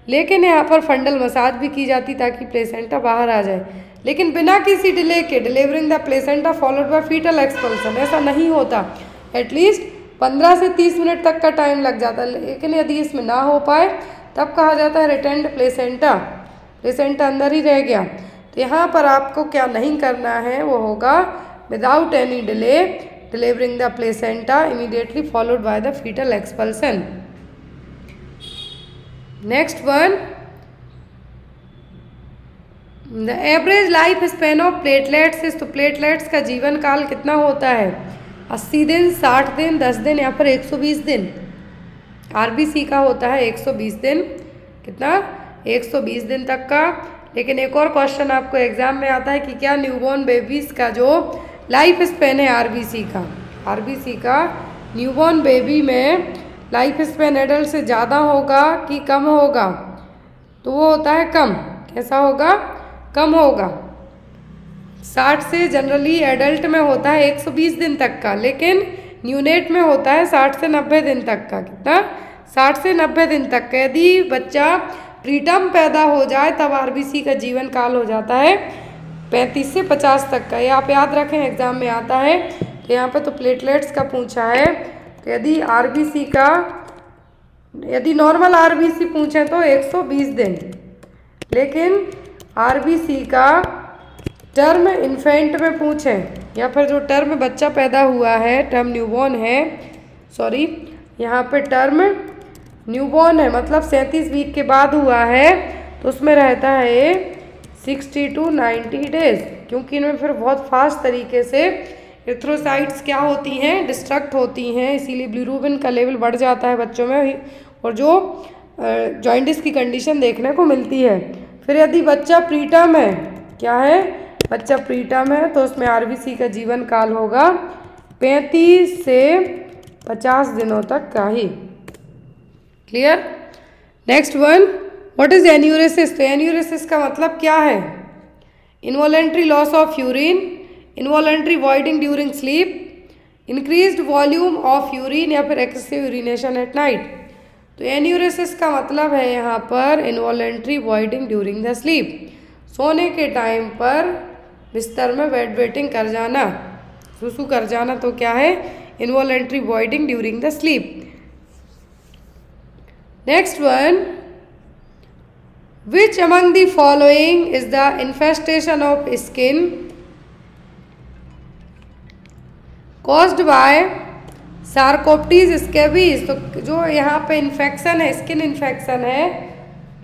लेकिन यहाँ पर फंडल मसाज भी की जाती ताकि प्लेसेंटा बाहर आ जाए, लेकिन बिना किसी डिले के delivering the placenta followed by fetal expulsion, ऐसा नहीं होता। एटलीस्ट 15 से 30 मिनट तक का टाइम लग जाता है, लेकिन यदि इसमें ना हो पाए तब कहा जाता है रिटेंड प्लेसेंटा, प्लेसेंटा अंदर ही रह गया। तो यहाँ पर आपको क्या नहीं करना है, वो होगा without any delay delivering the placenta immediately followed by the fetal expulsion. Next one, the average life span of platelets is, तो प्लेटलेट्स का जीवन काल कितना होता है? 80 दिन, 60 दिन, 10 दिन या फिर 120 दिन। आरबीसी का होता है 120 दिन, कितना? 120 दिन तक का। लेकिन एक और क्वेश्चन आपको एग्जाम में आता है कि क्या न्यूबॉर्न बेबीज का जो लाइफ स्पेन है आरबीसी का न्यूबॉर्न बेबी में लाइफ स्पेन एडल्ट से ज़्यादा होगा कि कम होगा? तो वो होता है कम। कैसा होगा? कम होगा। 60 से जनरली एडल्ट में होता है 120 दिन तक का, लेकिन न्यूनेट में होता है 60 से 90 दिन तक का। कितना? 60 से 90 दिन तक का। यदि बच्चा प्रीटर्म पैदा हो जाए तब आरबीसी का जीवन काल हो जाता है 35 से 50 तक का। ये आप याद रखें, एग्जाम में आता है। तो यहाँ पे तो प्लेटलेट्स का पूछा है, तो यदि आरबीसी का, यदि नॉर्मल आरबीसी पूछें तो 120 दिन, लेकिन आरबीसी का टर्म इन्फेंट में पूछें या फिर जो टर्म बच्चा पैदा हुआ है, टर्म न्यूबॉर्न है, यहाँ पे टर्म न्यूबॉर्न है, मतलब 37 वीक के बाद हुआ है, तो उसमें रहता है 60 to 90 डेज, क्योंकि इनमें फिर बहुत फास्ट तरीके से एरिथ्रोसाइट्स क्या होती हैं? डिस्ट्रक्ट होती हैं, इसीलिए बिलिरुबिन का लेवल बढ़ जाता है बच्चों में और जो जॉइंटिस की कंडीशन देखने को मिलती है। फिर यदि बच्चा प्रीटर्म है, क्या है? बच्चा प्रीटर्म है, तो उसमें आरबीसी का जीवन काल होगा 35 से 50 दिनों तक का ही। Clear? Next one, what is enuresis? तो एन्यूरेसिस का मतलब क्या है? Involuntary loss of urine, involuntary voiding during sleep, increased volume of urine या फिर एक्सेसिव यूरिनेशन एट नाइट। तो एन्यूरेसिस का मतलब है यहाँ पर involuntary voiding during the sleep, सोने के टाइम पर बिस्तर में बेड वेटिंग कर जाना, सुसु कर जाना, तो क्या है? Involuntary voiding during the sleep. Next one, which among the following is the infestation of skin caused by sarcoptes scabiei? तो जो यहाँ पे इन्फेक्शन है, स्किन इन्फेक्शन है,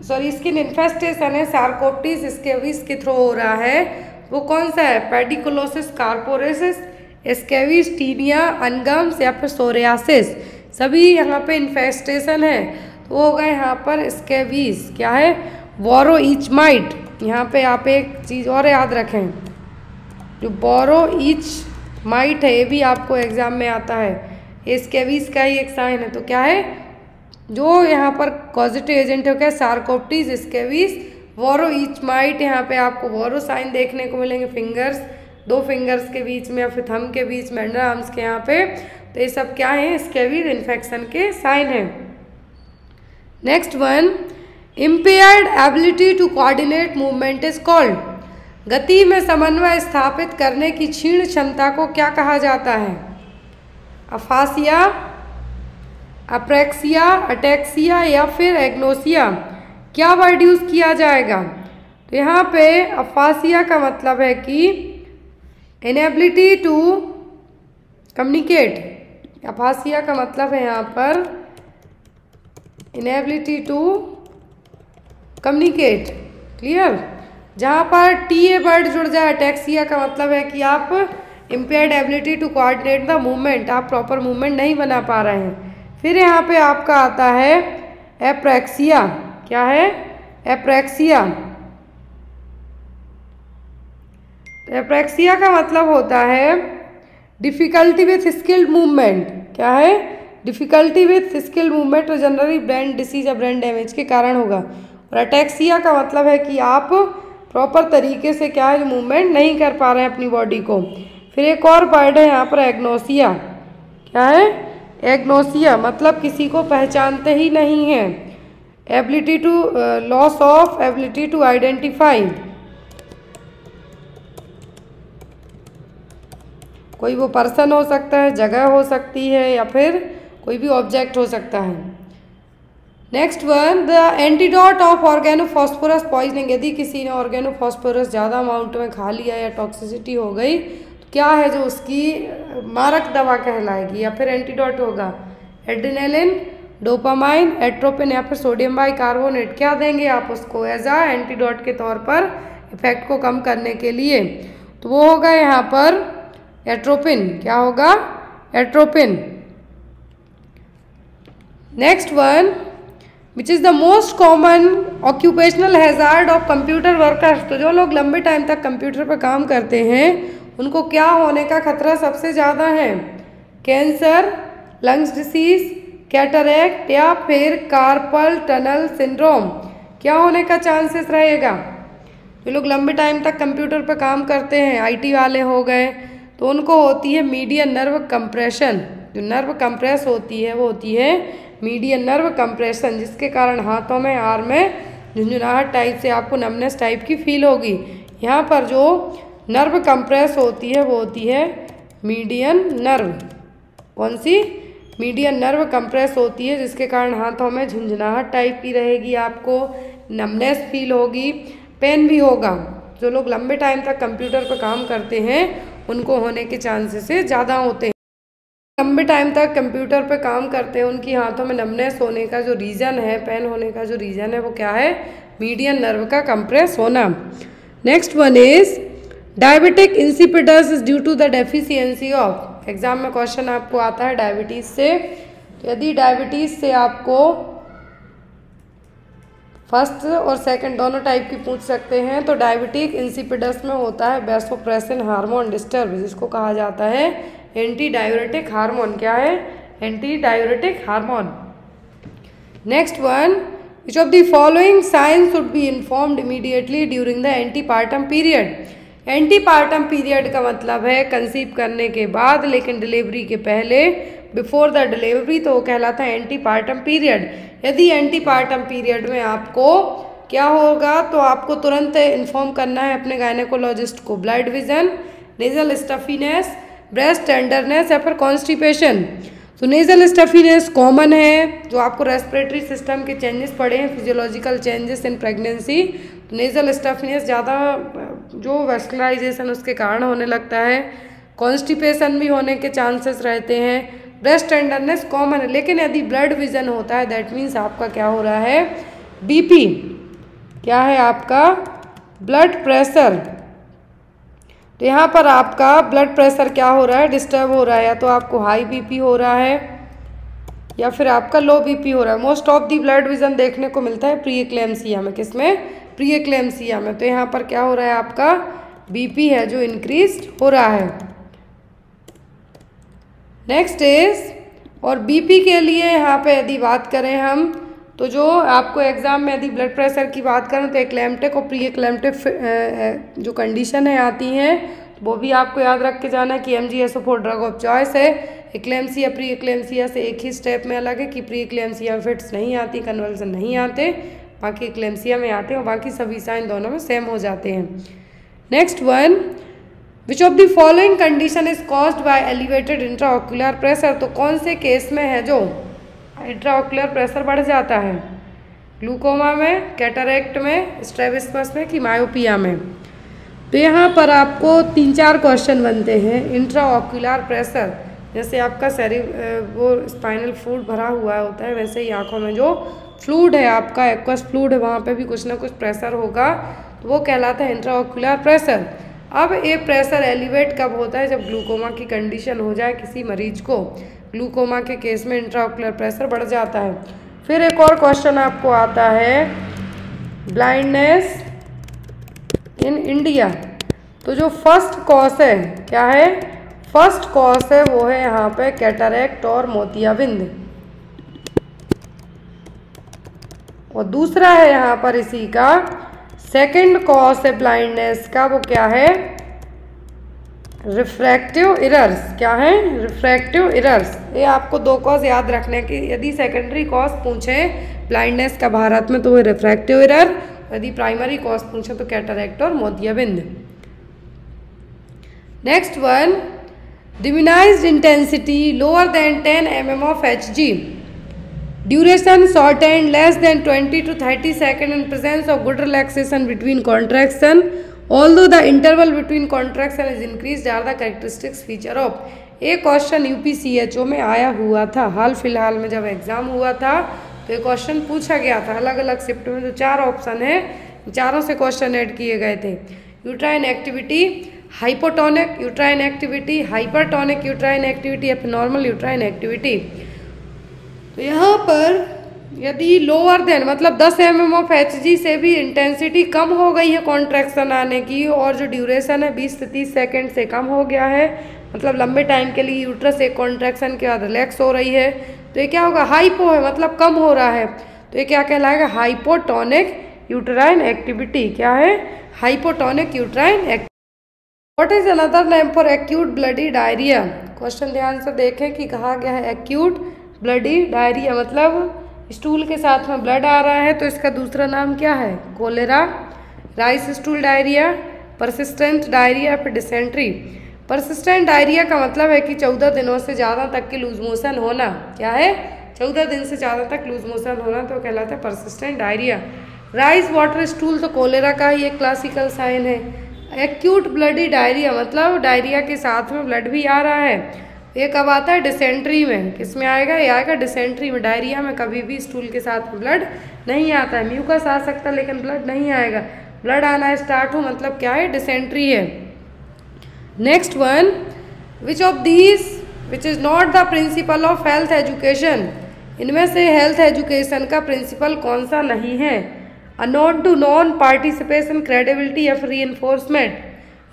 स्किन इन्फेस्टेशन है, सार्कोप्टीज स्कैबीज के थ्रू हो रहा है, वो कौन सा है? पेडिकुलोसिस, कार्पोरेसिस, स्कैबीज, टीनिया, अनगम्स या फिर सोरियासिस, सभी यहाँ पे इन्फेस्टेशन है, तो वो होगा यहाँ पर स्कैबीज। क्या है? बोरोइचमाइट। यहाँ पे आप एक चीज़ और याद रखें, जो बोरोइचमाइट है, ये भी आपको एग्जाम में आता है, ये स्कैबीज का ही एक साइन है। तो क्या है? जो यहाँ पर कॉजेटिव एजेंट है, क्या? सार्कोप्टीज स्कैबीज, बोरोइचमाइट। यहाँ पे आपको बोरो साइन देखने को मिलेंगे, फिंगर्स, 2 फिंगर्स के बीच में या फिर थंब के बीच में, अंडर आर्म्स के यहाँ पे, तो ये सब क्या है? स्कैबीज इन्फेक्शन के साइन है। Next one, impaired ability to coordinate movement is called? गति में समन्वय स्थापित करने की क्षीण क्षमता को क्या कहा जाता है? अफासिया, अप्रेक्सिया, अटैक्सिया या फिर एग्नोसिया? क्या वर्ड यूज किया जाएगा? तो यहाँ पे अफासिया का मतलब है कि इनएबिलिटी टू कम्युनिकेट। अफासिया का मतलब है यहाँ पर इनएबिलिटी टू कम्युनिकेट। क्लियर? जहाँ पर टी ए वर्ड जुड़ जाए, अटैक्सिया का मतलब है कि आप impaired ability to coordinate the movement, आप प्रॉपर मूवमेंट नहीं बना पा रहे हैं। फिर यहाँ पे आपका आता है एप्रेक्सिया। क्या है? एप्रेक्सिया। एप्रेक्सिया का मतलब होता है डिफिकल्टी विथ स्किल्ड मूवमेंट। क्या है? डिफ़िकल्टी विथ स्किल मूवमेंट और जनरली ब्रेन डिसीज या ब्रेन डैमेज के कारण होगा। और अटैक्सिया का मतलब है कि आप प्रॉपर तरीके से क्या है मूवमेंट नहीं कर पा रहे हैं अपनी बॉडी को। फिर एक और वर्ड है यहाँ पर एग्नोसिया। क्या है? एग्नोसिया मतलब किसी को पहचानते ही नहीं है। Ability to loss of ability to identify, कोई वो पर्सन हो सकता है, जगह हो सकती है, या फिर कोई भी ऑब्जेक्ट हो सकता है। Next one, the antidote of organophosphorus poisoning. यदि किसी ने ऑर्गेनोफॉस्फोरस ज़्यादा अमाउंट में खा लिया या टॉक्सिसिटी हो गई तो क्या है जो उसकी मारक दवा कहलाएगी या फिर एंटीडोट होगा? एड्रेनालिन, डोपामाइन, एट्रोपिन या फिर सोडियम बाइकार्बोनेट। क्या देंगे आप उसको एज आ एंटीडोट के तौर पर इफेक्ट को कम करने के लिए? तो वो होगा यहाँ पर एट्रोपिन। क्या होगा? Atropine. Next one, which is the most common occupational hazard of computer workers. तो जो लोग लंबे टाइम तक कंप्यूटर पर काम करते हैं उनको क्या होने का खतरा सबसे ज़्यादा है? कैंसर, लंग्स डिसीज, कैटरैक्ट या फिर कार्पल टनल सिंड्रोम। क्या होने का चांसेस रहेगा? जो लोग लंबे टाइम तक कंप्यूटर पर काम करते हैं, आईटी वाले हो गए, तो उनको होती है मीडियन नर्व कंप्रेशन। जो नर्व कंप्रेस होती है वो होती है मीडियन नर्व कंप्रेशन, जिसके कारण हाथों में, आर में झुंझुनाहट टाइप से आपको नमनेस टाइप की फील होगी। यहाँ पर जो नर्व कंप्रेस होती है वो होती है मीडियन नर्व। कौन सी? मीडियन नर्व कंप्रेस होती है, जिसके कारण हाथों में झुंझुनाहट टाइप की रहेगी, आपको नमनेस फील होगी, पेन भी होगा। जो लोग लंबे टाइम तक कंप्यूटर पर काम करते हैं उनको होने के चांसेस ज़्यादा होते हैं। लंबे टाइम तक कंप्यूटर पे काम करते हैं उनकी हाथों में नमनेस होने का जो रीज़न है, पेन होने का जो रीज़न है वो क्या है? मीडियन नर्व का कंप्रेस होना। Next one is diabetic insipidus is due to the deficiency of. Exam में क्वेश्चन आपको आता है डायबिटीज़ से, तो यदि डायबिटीज़ से आपको फर्स्ट और सेकंड दोनों टाइप की पूछ सकते हैं। तो डायबिटिक इंसिपिडस में होता है वैसोप्रेसिन हार्मोन डिस्टर्ब, जिसको कहा जाता है एंटी डायूरेटिक हार्मोन। क्या है? Anti diuretic hormone. Next one, which of the following science should be informed immediately during the antepartum period. Antepartum period का मतलब है कंसीव करने के बाद लेकिन डिलीवरी के पहले, बिफोर द डिलीवरी, तो वो कहलाता है एंटीपार्टम पीरियड। यदि एंटीपार्टम पीरियड में आपको क्या होगा तो आपको तुरंत इन्फॉर्म करना है अपने गायनेकोलॉजिस्ट को। Blurred vision, nasal stuffiness, breast tenderness या फिर कॉन्स्टिपेशन। तो नेजल स्टफीनेस कॉमन है, जो आपको रेस्पिरेटरी सिस्टम के चेंजेस पड़े हैं, फिजियोलॉजिकल चेंजेस इन प्रेगनेंसी। तो नेजल स्टफीनेस ज़्यादा जो वेस्कुलराइजेशन उसके कारण होने लगता है। कॉन्स्टिपेशन भी होने के चांसेस रहते हैं। ब्रेस्ट टेंडरनेस कॉमन है, लेकिन यदि ब्लड विजन होता है दैट मीन्स आपका क्या हो रहा है? बीपी। क्या है आपका? Blood pressure. तो यहाँ पर आपका ब्लड प्रेशर क्या हो रहा है? डिस्टर्ब हो रहा है, या तो आपको हाई बीपी हो रहा है या फिर आपका लो बीपी हो रहा है। Most of the blood vision देखने को मिलता है प्री एक्लेम्सिया में। किसमें? प्री एक्लेम्सिया में। तो यहाँ पर क्या हो रहा है? आपका बीपी है जो इंक्रीज हो रहा है। नेक्स्ट इज, और बीपी के लिए यहाँ पे यदि बात करें हम, तो जो आपको एग्जाम में यदि ब्लड प्रेशर की बात करें तो एक्लेम्प्टिक और प्री एक्लेम्प्टिक जो कंडीशन है आती हैं, वो भी आपको याद रख के जाना कि MgSO4 ड्रग ऑफ चॉइस है। एक्लेम्सिया प्री एक्लेम्सिया से एक ही स्टेप में अलग है कि प्री एक्लेम्सिया में फिट्स नहीं आती, कन्वल्सन नहीं आते, बाकी एक्लेम्सिया में आते हैं, और बाकी सभी साइन दोनों में सेम हो जाते हैं। Next one, which of the following condition is caused by elevated intraocular pressure. तो कौन से केस में है जो इंट्राऑक्यूलर प्रेशर बढ़ जाता है? ग्लूकोमा में, कैटरैक्ट में, स्ट्रैबिस्मस में कि मायोपिया में? तो यहाँ पर आपको 3-4 क्वेश्चन बनते हैं। इंट्राऑक्यूलर प्रेशर, जैसे आपका वो स्पाइनल फ्लूइड भरा हुआ होता है, वैसे ही आँखों में जो फ्लूइड है आपका, एक्वस फ्लूइड है, वहाँ पे भी कुछ ना कुछ प्रेशर होगा, तो वो कहलाता है इंट्राऑक्यूलर प्रेशर। अब ये प्रेशर एलिवेट कब होता है? जब ग्लूकोमा की कंडीशन हो जाए किसी मरीज को। ग्लूकोमा के केस में इंट्राऑक्यूलर प्रेशर बढ़ जाता है। फिर एक और क्वेश्चन आपको आता है, ब्लाइंडनेस इन इंडिया। तो जो फर्स्ट कॉज है, क्या है? फर्स्ट कॉज है वो है यहाँ पे कैटरैक्ट और मोतियाबिंद, और दूसरा है यहाँ पर इसी का सेकंड कॉज है ब्लाइंडनेस का, वो क्या है, रिफ्रैक्टिव एरर्स। क्या है, रिफ्रैक्टिव एरर्स। ये आपको दो कॉज याद रखने की, यदि सेकेंडरी कॉज पूछे ब्लाइंडनेस का भारत में तो वो रिफ्रैक्टिव एरर, यदि प्राइमरी कॉज पूछे तो कैटरैक्ट और मोतियाबिंद। Next one, diminished intensity lower than 10 mm of Hg, duration shortened less than 20 to 30 seconds in presence of good relaxation between contraction, although the interval between contraction is increased are the characteristics feature of। एक question यूपीसीएचओ में आया हुआ था हाल फिलहाल में, जब exam हुआ था तो ये क्वेश्चन पूछा गया था अलग अलग शिफ्ट में। जो 4 ऑप्शन है, चारों से क्वेश्चन ऐड किए गए थे। Uterine activity, hypotonic uterine activity, hypertonic uterine activity, abnormal uterine activity. तो यहाँ पर यदि लोअर देन मतलब 10 mm ऑफ Hg से भी इंटेंसिटी कम हो गई है कॉन्ट्रैक्शन आने की, और जो ड्यूरेशन है 20 से 30 सेकेंड से कम हो गया है, मतलब लंबे टाइम के लिए यूट्रस एक कॉन्ट्रैक्शन के बाद रिलैक्स हो रही है, तो ये क्या होगा, हाइपो है मतलब कम हो रहा है, तो ये क्या कहलाएगा, हाइपोटोनिक यूट्राइन एक्टिविटी। क्या है, hypotonic uterine activity. What is another name for acute bloody diarrhoea. Question ध्यान से देखें कि कहा गया है एक्यूट ब्लडी डायरिया, मतलब स्टूल के साथ में ब्लड आ रहा है, तो इसका दूसरा नाम क्या है, cholera, rice stool diarrhoea, persistent diarrhoea, फिर डिसेंट्री। परसिस्टेंट डायरिया का मतलब है कि 14 दिनों से ज़्यादा तक की लूज मोशन होना। क्या है, 14 दिन से ज़्यादा तक लूज मोशन होना, तो कहलाता है persistent diarrhoea. Rice water stool तो कोलेरा का ही एक क्लासिकल साइन है। एक्यूट ब्लडी डायरिया मतलब डायरिया के साथ में ब्लड भी आ रहा है, ये कब आता है, डिसेंट्री में। किस में आएगा, ये आएगा डिसेंट्री में। डायरिया में कभी भी स्टूल के साथ में ब्लड नहीं आता है, म्यूकस आ सकता है लेकिन ब्लड नहीं आएगा। ब्लड आना स्टार्ट हो मतलब क्या है, डिसेंट्री है। Next one, which of these which is not the principle of health education, इनमें से हेल्थ एजुकेशन का प्रिंसिपल कौन सा नहीं है। Unknown to known, participation, credibility या फिर रीइंफोर्समेंट।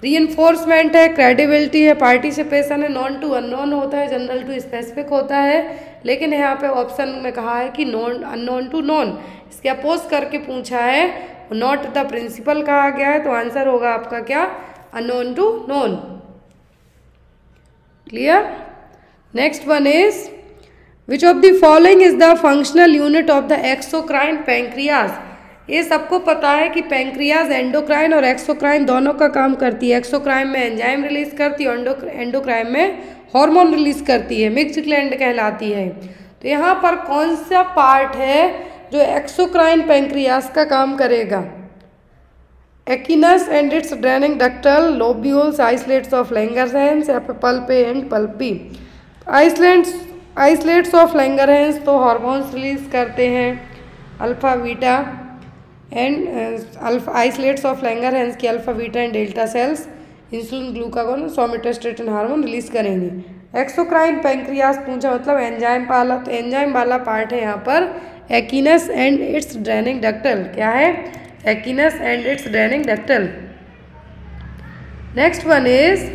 रीइंफोर्समेंट है, क्रेडिबिलिटी है, पार्टिसिपेशन है, नॉन टू अननोन होता है, जनरल टू स्पेसिफिक होता है, लेकिन यहाँ पे ऑप्शन में कहा है कि नॉन अननोन टू नॉन, इसके अपोज करके पूछा है, नॉट द प्रिंसिपल कहा गया है, तो आंसर होगा आपका क्या, unknown to known. Clear. Next one is which of the following is the functional unit of the exocrine pancreas. ये सबको पता है कि पैंक्रियाज एंडोक्राइन और एक्सोक्राइन दोनों का काम करती है। एक्सोक्राइन में एंजाइम रिलीज करती है, एंडोक्राइन में हार्मोन रिलीज करती है, मिक्स्ड ग्लैंड कहलाती है। तो यहाँ पर कौन सा पार्ट है जो एक्सोक्राइन पैंक्रियाज का काम करेगा। Acinus and its draining ductal, lobules, islets of Langerhans या फिर पल्पे एंड पल्पी। आइसलेट्स ऑफ लैंगरहैंस तो हार्मोन्स रिलीज करते हैं, alpha beta and islets of Langerhans की alpha beta and delta cells insulin, glucagon, somatostatin hormone release करेंगे। Exocrine pancreas पूछा मतलब एंजाइम वाला, तो एंजाइम वाला पार्ट है यहाँ पर acinus and its draining ductal. क्या है, acinus and its draining ductal. Next one is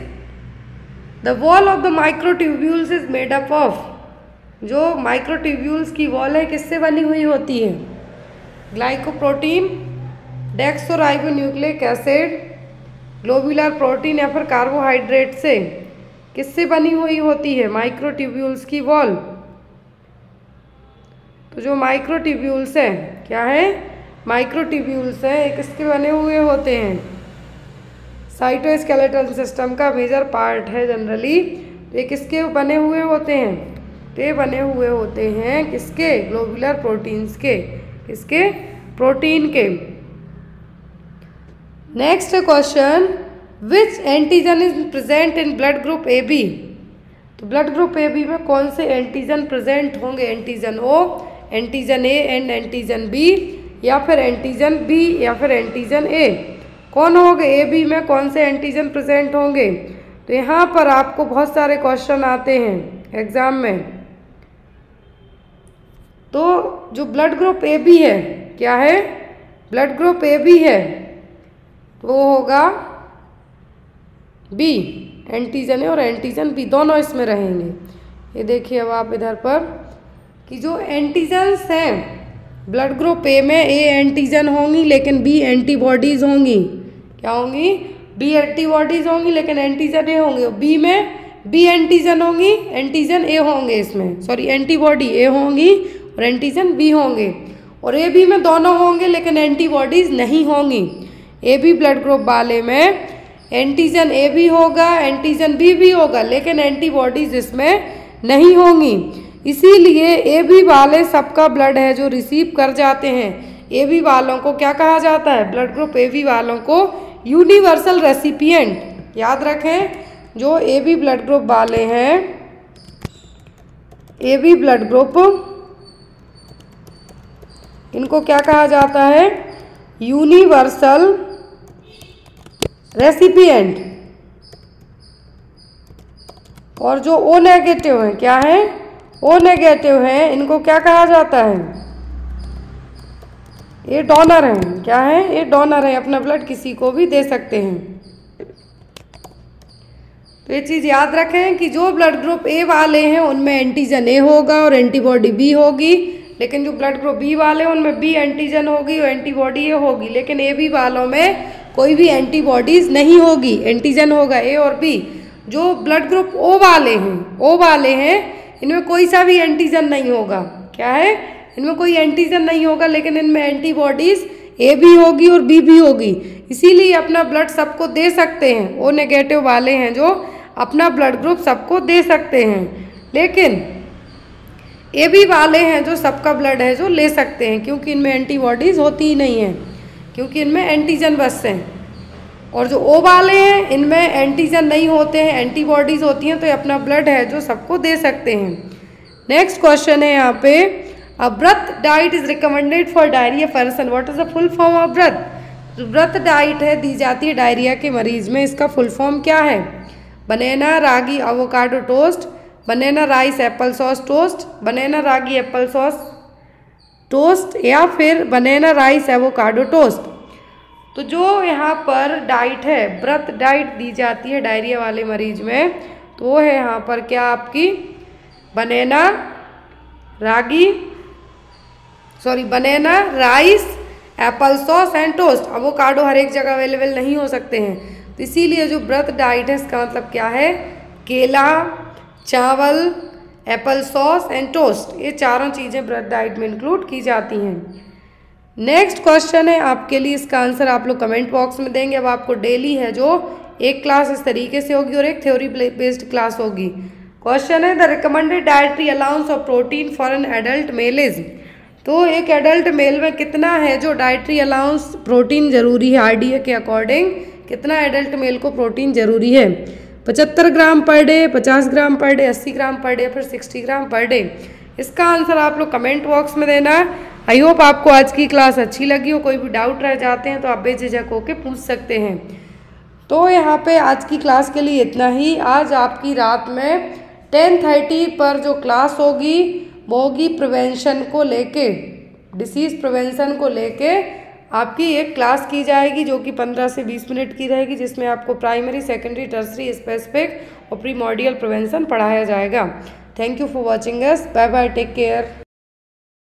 the wall of the microtubules is made up of. जो माइक्रोट्यूब्यूल्स की वॉल है किससे बनी हुई होती है, glycoprotein, deoxyribonucleic acid, globular protein या फिर कार्बोहाइड्रेट से किससे बनी हुई होती है माइक्रोट्यूब्यूल्स की वॉल। तो जो माइक्रोट्यूब्यूल्स हैं, क्या है, माइक्रोट्यूब्यूल्स हैं, किसके बने हुए होते हैं, साइटोस्केलेटल सिस्टम का मेजर पार्ट है जनरली। ये किसके बने हुए होते हैं, तो ये बने हुए होते हैं किसके, ग्लोबुलर प्रोटीन्स के, किसके, प्रोटीन के। Next question, which antigen is present in blood group A B. तो ब्लड ग्रुप ए बी में कौन से एंटीजन प्रेजेंट होंगे, antigen O, antigen A and antigen B, या फिर एंटीजन बी या फिर एंटीजन ए। कौन होंगे ए बी में, कौन से एंटीजन प्रेजेंट होंगे। तो यहाँ पर आपको बहुत सारे क्वेश्चन आते हैं एग्जाम में। तो जो ब्लड ग्रुप ए बी है, क्या है, ब्लड ग्रुप ए बी है, तो वो होगा बी, एंटीजन ए और एंटीजन बी दोनों इसमें रहेंगे। ये देखिए अब आप इधर पर कि जो एंटीजन्स हैं ब्लड ग्रुप ए में ए एंटीजन होंगी लेकिन बी एंटीबॉडीज़ होंगी। क्या होंगी? बी एंटीबॉडीज़ होंगी लेकिन एंटीजन ए होंगे। बी में बी एंटीजन होंगी, एंटीजन ए होंगे इसमें, सॉरी एंटीबॉडी ए होंगी और एंटीजन बी होंगे। और ए बी में दोनों होंगे लेकिन एंटीबॉडीज़ नहीं होंगी। ए बी ब्लड ग्रुप वाले में एंटीजन ए भी होगा, एंटीजन बी भी होगा, लेकिन एंटीबॉडीज़ इसमें नहीं होंगी। इसीलिए ए बी वाले सबका ब्लड है जो रिसीव कर जाते हैं, ए बी वालों को क्या कहा जाता है? ब्लड ग्रुप ए बी वालों को यूनिवर्सल रेसिपिएंट। याद रखें, जो ए बी ब्लड ग्रुप वाले हैं, ए बी ब्लड ग्रुप, इनको क्या कहा जाता है? Universal recipient. और जो ओ नेगेटिव है, क्या है? ओ नेगेटिव है, इनको क्या कहा जाता है? ये डोनर हैं। क्या है? ये डोनर है, अपना ब्लड किसी को भी दे सकते हैं। तो ये चीज़ याद रखें कि जो ब्लड ग्रुप ए वाले हैं उनमें एंटीजन ए होगा और एंटीबॉडी बी होगी, लेकिन जो ब्लड ग्रुप बी वाले हैं उनमें बी एंटीजन होगी और एंटीबॉडी ए होगी, लेकिन ए बी वालों में कोई भी एंटीबॉडीज़ नहीं होगी, एंटीजन होगा ए और बी। जो ब्लड ग्रुप ओ वाले हैं, इनमें कोई सा भी एंटीजन नहीं होगा। क्या है? इनमें कोई एंटीजन नहीं होगा, लेकिन इनमें एंटीबॉडीज़ ए भी होगी और बी भी होगी। इसीलिए अपना ब्लड सबको दे सकते हैं। ओ नेगेटिव वाले हैं जो अपना ब्लड ग्रुप सबको दे सकते हैं, लेकिन ए बी वाले हैं जो सबका ब्लड है जो ले सकते हैं, क्योंकि इनमें एंटीबॉडीज़ होती ही नहीं है, क्योंकि इनमें एंटीजन बस हैं। और जो ओ वाले हैं इनमें एंटीजन नहीं होते हैं, एंटीबॉडीज़ होती हैं, तो ये अपना ब्लड है जो सबको दे सकते हैं। नेक्स्ट क्वेश्चन है यहाँ पे, a broth diet is recommended for diarrhoea person, what is the full form of broth? जो ब्रथ डाइट है दी जाती है डायरिया के मरीज में, इसका फुल फॉर्म क्या है? Banana ragi avocado toast, banana rice apple sauce toast, banana ragi apple sauce toast, या फिर बनेना राइस एवोकाडो टोस्ट। तो जो यहाँ पर डाइट है, ब्रथ डाइट दी जाती है डायरिया वाले मरीज में, तो वो है यहाँ पर क्या आपकी? Banana rice apple sauce and toast. Avocado हर एक जगह अवेलेबल नहीं हो सकते हैं, तो इसीलिए जो ब्रथ डाइट है इसका मतलब क्या है? केला, चावल, एप्पल सॉस एंड टोस्ट, ये चारों चीज़ें ब्रथ डाइट में इंक्लूड की जाती हैं। नेक्स्ट क्वेश्चन है आपके लिए, इसका आंसर आप लोग कमेंट बॉक्स में देंगे। अब आपको डेली है जो एक क्लास इस तरीके से होगी और एक थ्योरी बेस्ड क्लास होगी। क्वेश्चन है, the recommended dietary allowance of protein for an adult mail is. तो एक एडल्ट मेल में कितना है जो डाइटरी अलाउंस प्रोटीन जरूरी है? आरडीए के अकॉर्डिंग कितना एडल्ट मेल को प्रोटीन जरूरी है? 75 ग्राम पर डे, 50 ग्राम पर डे, 80 ग्राम पर डे, फिर 60 ग्राम पर डे? इसका आंसर आप लोग कमेंट बॉक्स में देना। आई होप आपको आज की क्लास अच्छी लगी हो। कोई भी डाउट रह जाते हैं तो आप बेझिझक होकर पूछ सकते हैं। तो यहाँ पे आज की क्लास के लिए इतना ही। आज आपकी रात में 10:30 पर जो क्लास होगी वो होगी प्रिवेंशन को लेके, डिसीज़ प्रिवेंशन को लेके आपकी एक क्लास की जाएगी जो कि 15 से 20 मिनट की रहेगी, जिसमें आपको प्राइमरी, सेकेंडरी, टर्सरी, स्पेसिफिक और प्रीमोर्डियल प्रिवेंशन पढ़ाया जाएगा। Thank you for watching us. Bye bye, take care.